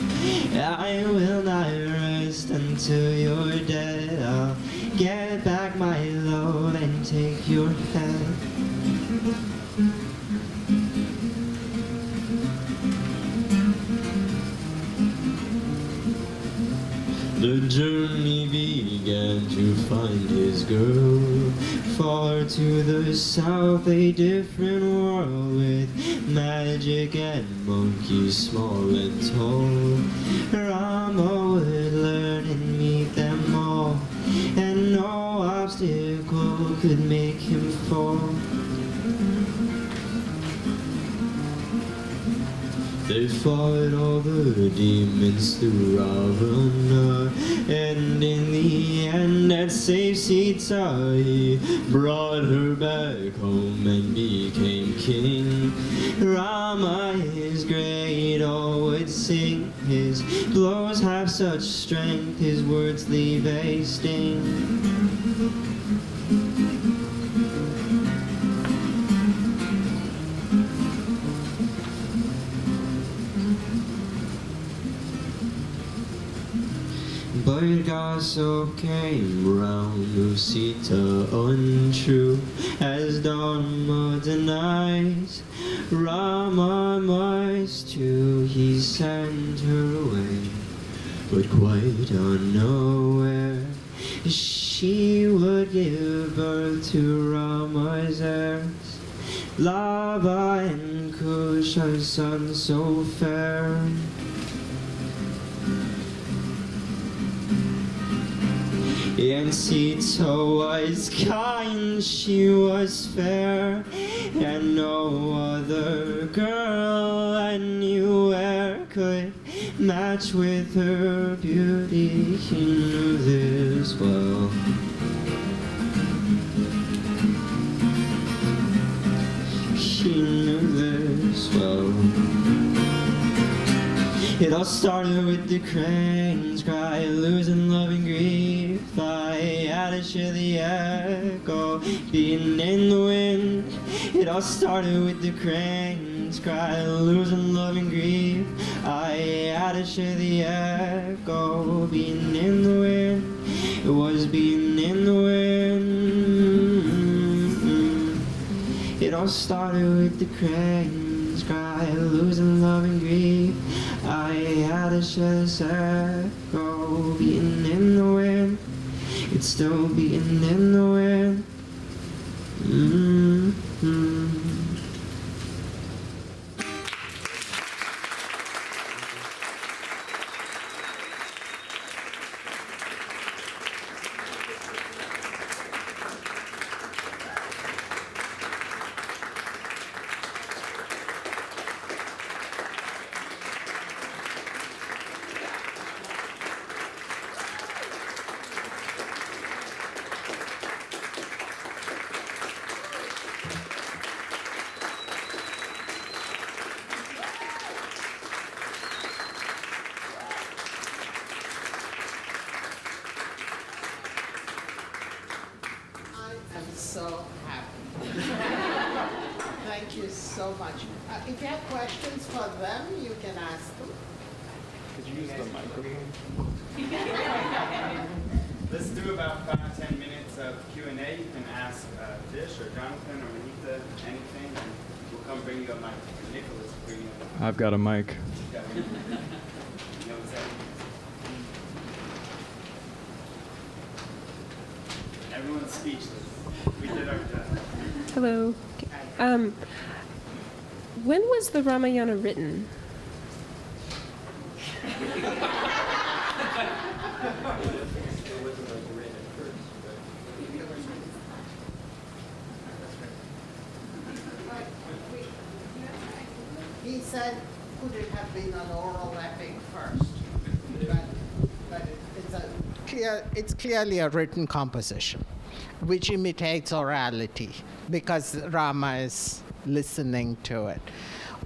I will not rest until you're dead. I'll get back my love and take your head. The journey began to find his girl. Far to the south, a different world with magic and monkeys small and tall. Rama would learn and meet them all, and no obstacle could make him fall. They fought all the demons through Ravana, and in the end that saved Sita. He brought her back home and became king. Rama is great, all would sing. His blows have such strength, his words leave a sting. But gossip came round of Sita untrue, as Dharma denies. Rama must too, he sent her away, but quite unaware. She would give birth to Rama's heirs, Lava and Kush, her son so fair. And Sita was kind, she was fair, and no other girl anywhere could match with her beauty. He knew this well. He knew this well. It all started with the crane's cry, losing love and grief. I had to share the echo, being in the wind. It all started with the crane's cry, losing love and grief. I had to share the echo, being in the wind. It was being in the wind. It all started with the crane's cry, losing love and grief. I had to share this echo, beating in the wind. It's still beating in the wind. I'm so happy. Thank you so much. If you have questions for them, you can ask them. Could you use the microphone? Let's do about 5-10 minutes of Q&A. You can ask Vish or Jonathan or Mahita anything, and we'll come bring you a mic. Nicholas, bring you a mic. I've got a mic. You got a mic? You know what's that? Everyone's speechless. We did our job. Hello. When was the Ramayana written? He said, could it have been an oral epic first? But it's clearly a written composition, which imitates orality, because Rama is listening to it.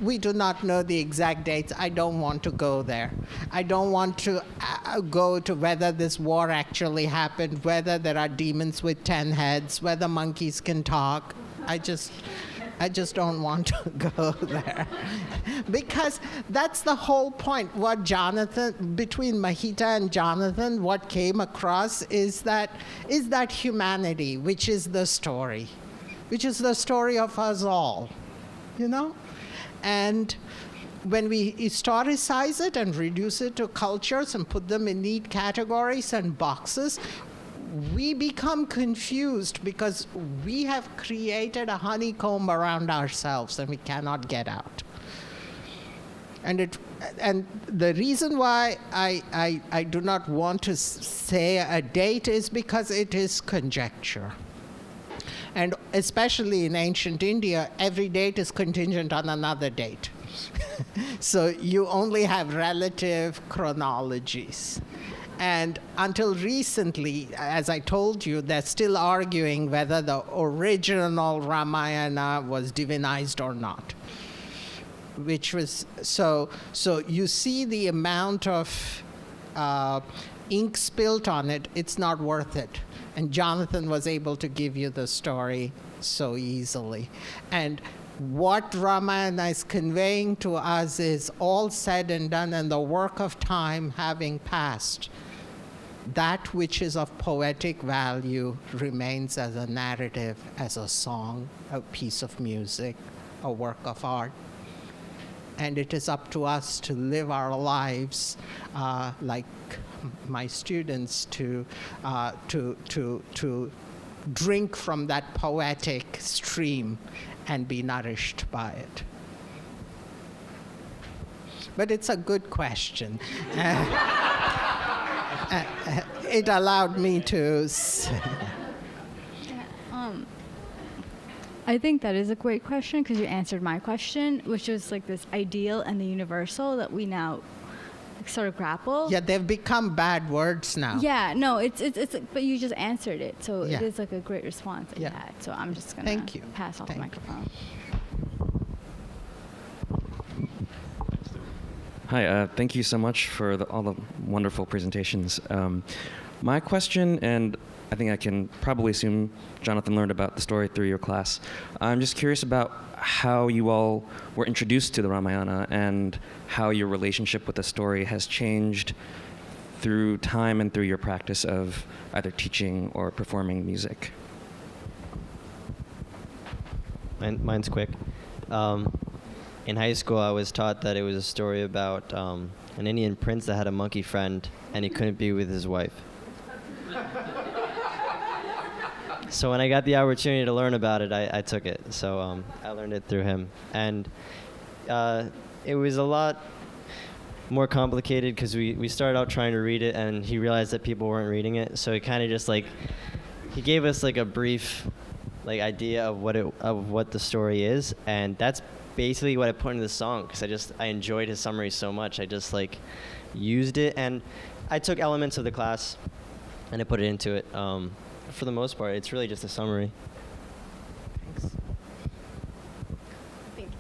We do not know the exact dates. I don't want to go there. I don't want to go to whether this war actually happened, whether there are demons with 10 heads, whether monkeys can talk. I just don't want to go there. Because that's the whole point. What Jonathan, between Mahita and Jonathan, what came across is that humanity, which is the story of us all, you know? And when we historicize it and reduce it to cultures and put them in neat categories and boxes, we become confused because we have created a honeycomb around ourselves and we cannot get out. And the reason why I do not want to say a date is because it is conjecture. And especially in ancient India, every date is contingent on another date. So you only have relative chronologies. And until recently, as I told you, they're still arguing whether the original Ramayana was divinized or not. Which was, so you see the amount of ink spilt on it, it's not worth it. And Jonathan was able to give you the story so easily. And what Ramayana is conveying to us is all said and done, and the work of time having passed. That which is of poetic value remains as a narrative, as a song, a piece of music, a work of art. And it is up to us to live our lives like my students to drink from that poetic stream and be nourished by it. But it's a good question. It allowed me to. I think that is a great question because you answered my question, which was like this ideal and the universal that we now sort of grapple. Yeah, they've become bad words now. Yeah, no, it's but you just answered it, so Yeah. it is like a great response that you had. So I'm just gonna Thank you. pass off the Thank you. microphone. Hi, thank you so much for all the wonderful presentations. My question, and I think I can probably assume Jonathan learned about the story through your class. I'm just curious about how you all were introduced to the Ramayana and how your relationship with the story has changed through time and through your practice of either teaching or performing music. Mine's quick. In high school, I was taught that it was a story about an Indian prince that had a monkey friend, and he couldn't be with his wife. So when I got the opportunity to learn about it, I took it. So I learned it through him. And it was a lot more complicated because we started out trying to read it, and he realized that people weren't reading it. So he kind of just he gave us a brief idea of what the story is, and that's basically what I put into the song because I enjoyed his summary so much. I just used it, and I took elements of the class and I put it into it. For the most part, it's really just a summary. Thanks. Thank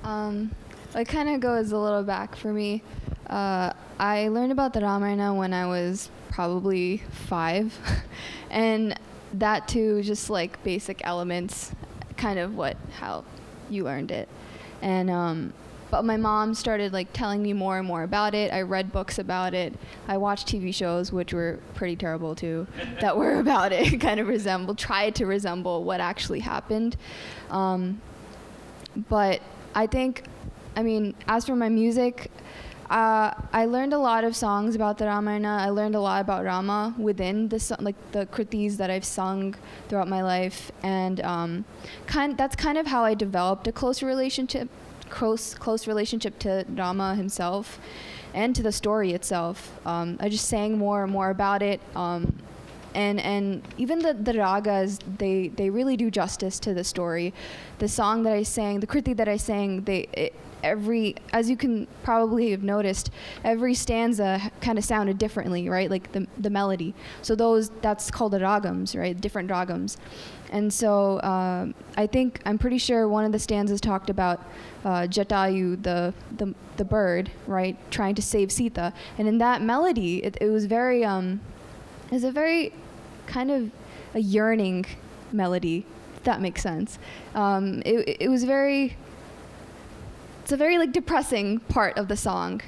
you. It kind of goes a little back for me. I learned about the Ramayana when I was probably 5, and that too, just basic elements, kind of how you learned it. And but my mom started telling me more and more about it. I read books about it. I watched TV shows, which were pretty terrible too, that were about it, kind of tried to resemble what actually happened. But as for my music, I learned a lot of songs about the Ramayana. I learned a lot about Rama within the the kritis that I've sung throughout my life, and that's kind of how I developed a close relationship to Rama himself, and to the story itself. I just sang more and more about it, and even the ragas, they really do justice to the story. The song that I sang, the kriti that I sang, as you can probably have noticed, every stanza kind of sounded differently, right? The melody. So that's called the ragams, right? Different ragams. And so I'm pretty sure one of the stanzas talked about Jatayu, the bird, right, trying to save Sita. And in that melody, it was very, it's a very kind of a yearning melody, if that makes sense. It was very, it's a very depressing part of the song.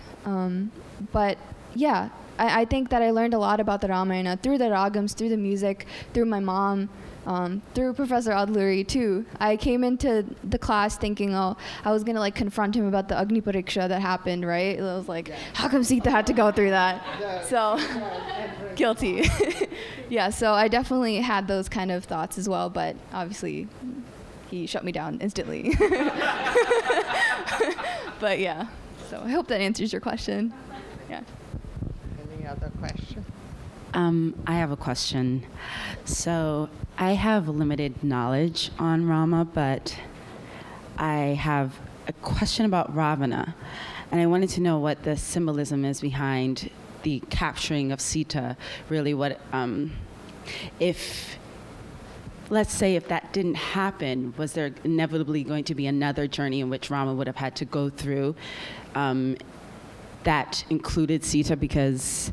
But yeah, I think that I learned a lot about the Ramayana through the ragams, through the music, through my mom, through Professor Adluri too. I came into the class thinking, I was gonna confront him about the Agni Pariksha that happened, right? I was how come Sita had to go through that? So, guilty. Yeah, so I definitely had those kind of thoughts as well, but obviously he shut me down instantly. But yeah, so I hope that answers your question. Yeah. Any other question? I have a question. So I have limited knowledge on Rama, but I have a question about Ravana. And I wanted to know what the symbolism is behind the capturing of Sita. Really, what, let's say if that didn't happen, was there inevitably going to be another journey in which Rama would have had to go through that included Sita? Because,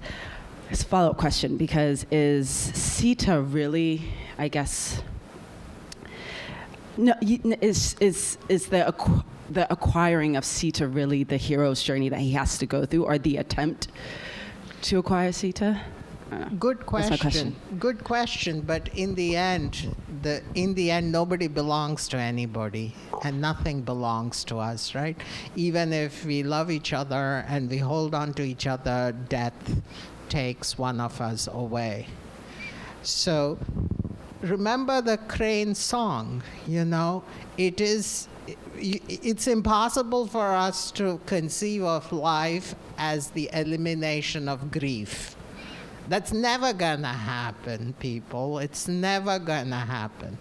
it's a follow-up question, because is Sita really, I guess, no, is the acquiring of Sita really the hero's journey that he has to go through, or the attempt to acquire Sita? Good question. Good question. But in the end, nobody belongs to anybody, and nothing belongs to us, right? Even if we love each other and we hold on to each other, death takes one of us away. So remember the crane song, it's impossible for us to conceive of life as the elimination of grief. That's never gonna happen, people. It's never gonna happen.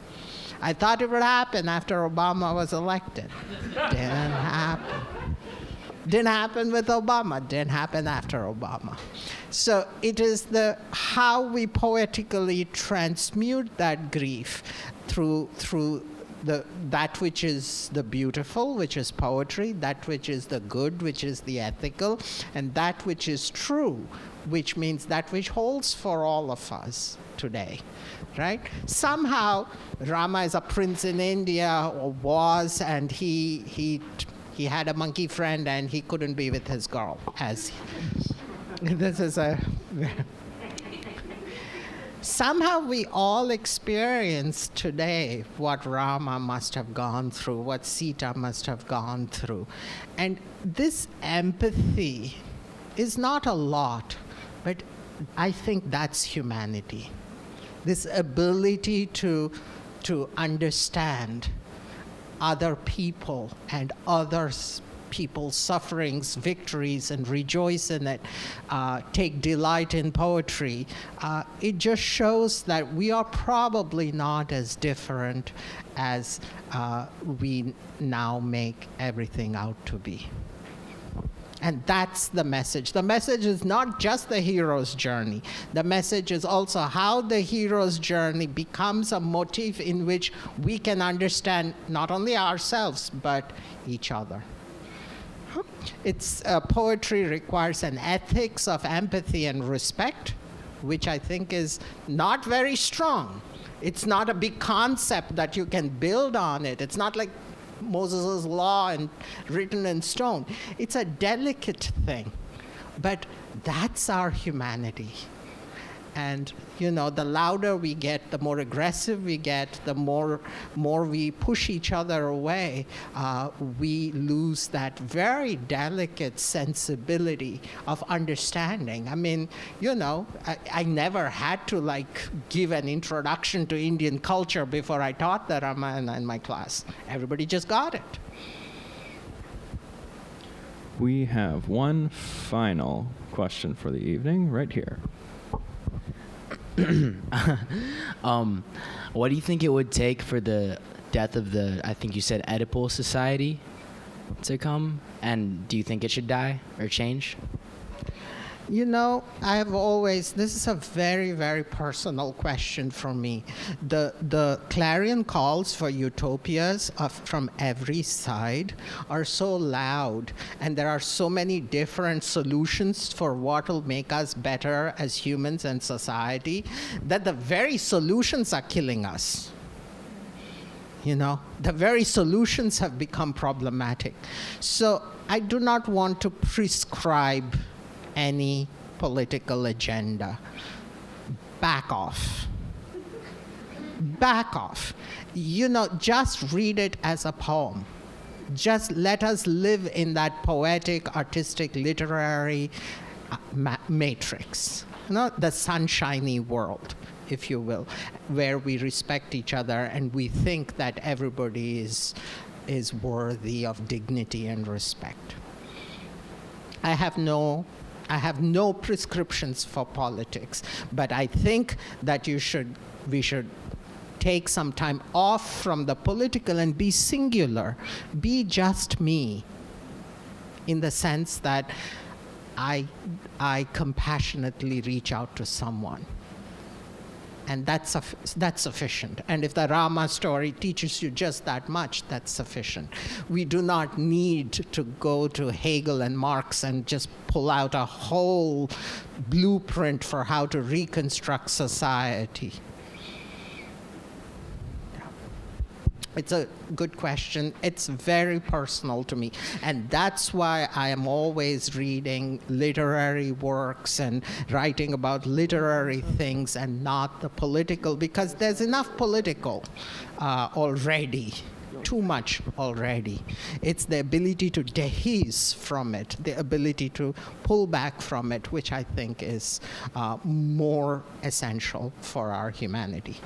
I thought it would happen after Obama was elected. Didn't happen. Didn't happen with Obama. Didn't happen after Obama. So it is how we poetically transmute that grief through that which is the beautiful, which is poetry, that which is the good, which is the ethical, and that which is true, which means that which holds for all of us today, right? Somehow, Rama is a prince in India, or was, and he had a monkey friend, and he couldn't be with his girl. This is a... Somehow we all experience today what Rama must have gone through, what Sita must have gone through. And this empathy is not a lot, but I think that's humanity. This ability to understand other people and others' people's sufferings, victories, and rejoice in it, take delight in poetry. It just shows that we are probably not as different as we now make everything out to be. And that's the message. The message is not just the hero's journey. The message is also how the hero's journey becomes a motif in which we can understand not only ourselves, but each other. Poetry requires an ethics of empathy and respect, which I think is not very strong. It's not a big concept that you can build on it. It's not like Moses' law and written in stone. It's a delicate thing, but that's our humanity. And the louder we get, the more aggressive we get, the more we push each other away, we lose that very delicate sensibility of understanding. I mean, I never had to give an introduction to Indian culture before I taught the Ramayana in my class. Everybody just got it. We have one final question for the evening right here. What do you think it would take for the death of I think you said Oedipal society to come? And do you think it should die or change? This is a very, very personal question for me. The clarion calls for utopias from every side are so loud, and there are so many different solutions for what will make us better as humans and society, that the very solutions are killing us. The very solutions have become problematic. So I do not want to prescribe any political agenda. Back off. Back off. Just read it as a poem. Just let us live in that poetic, artistic, literary matrix. The sunshiny world, if you will, where we respect each other and we think that everybody is worthy of dignity and respect. I have no prescriptions for politics, but I think that we should take some time off from the political and be singular, be just me, in the sense that I compassionately reach out to someone. And that's sufficient. And if the Rama story teaches you just that much, that's sufficient. We do not need to go to Hegel and Marx and just pull out a whole blueprint for how to reconstruct society. It's a good question. It's very personal to me. And that's why I am always reading literary works and writing about literary things and not the political, because there's enough political already. Too much already. It's the ability to dehisce from it, the ability to pull back from it, which I think is more essential for our humanity.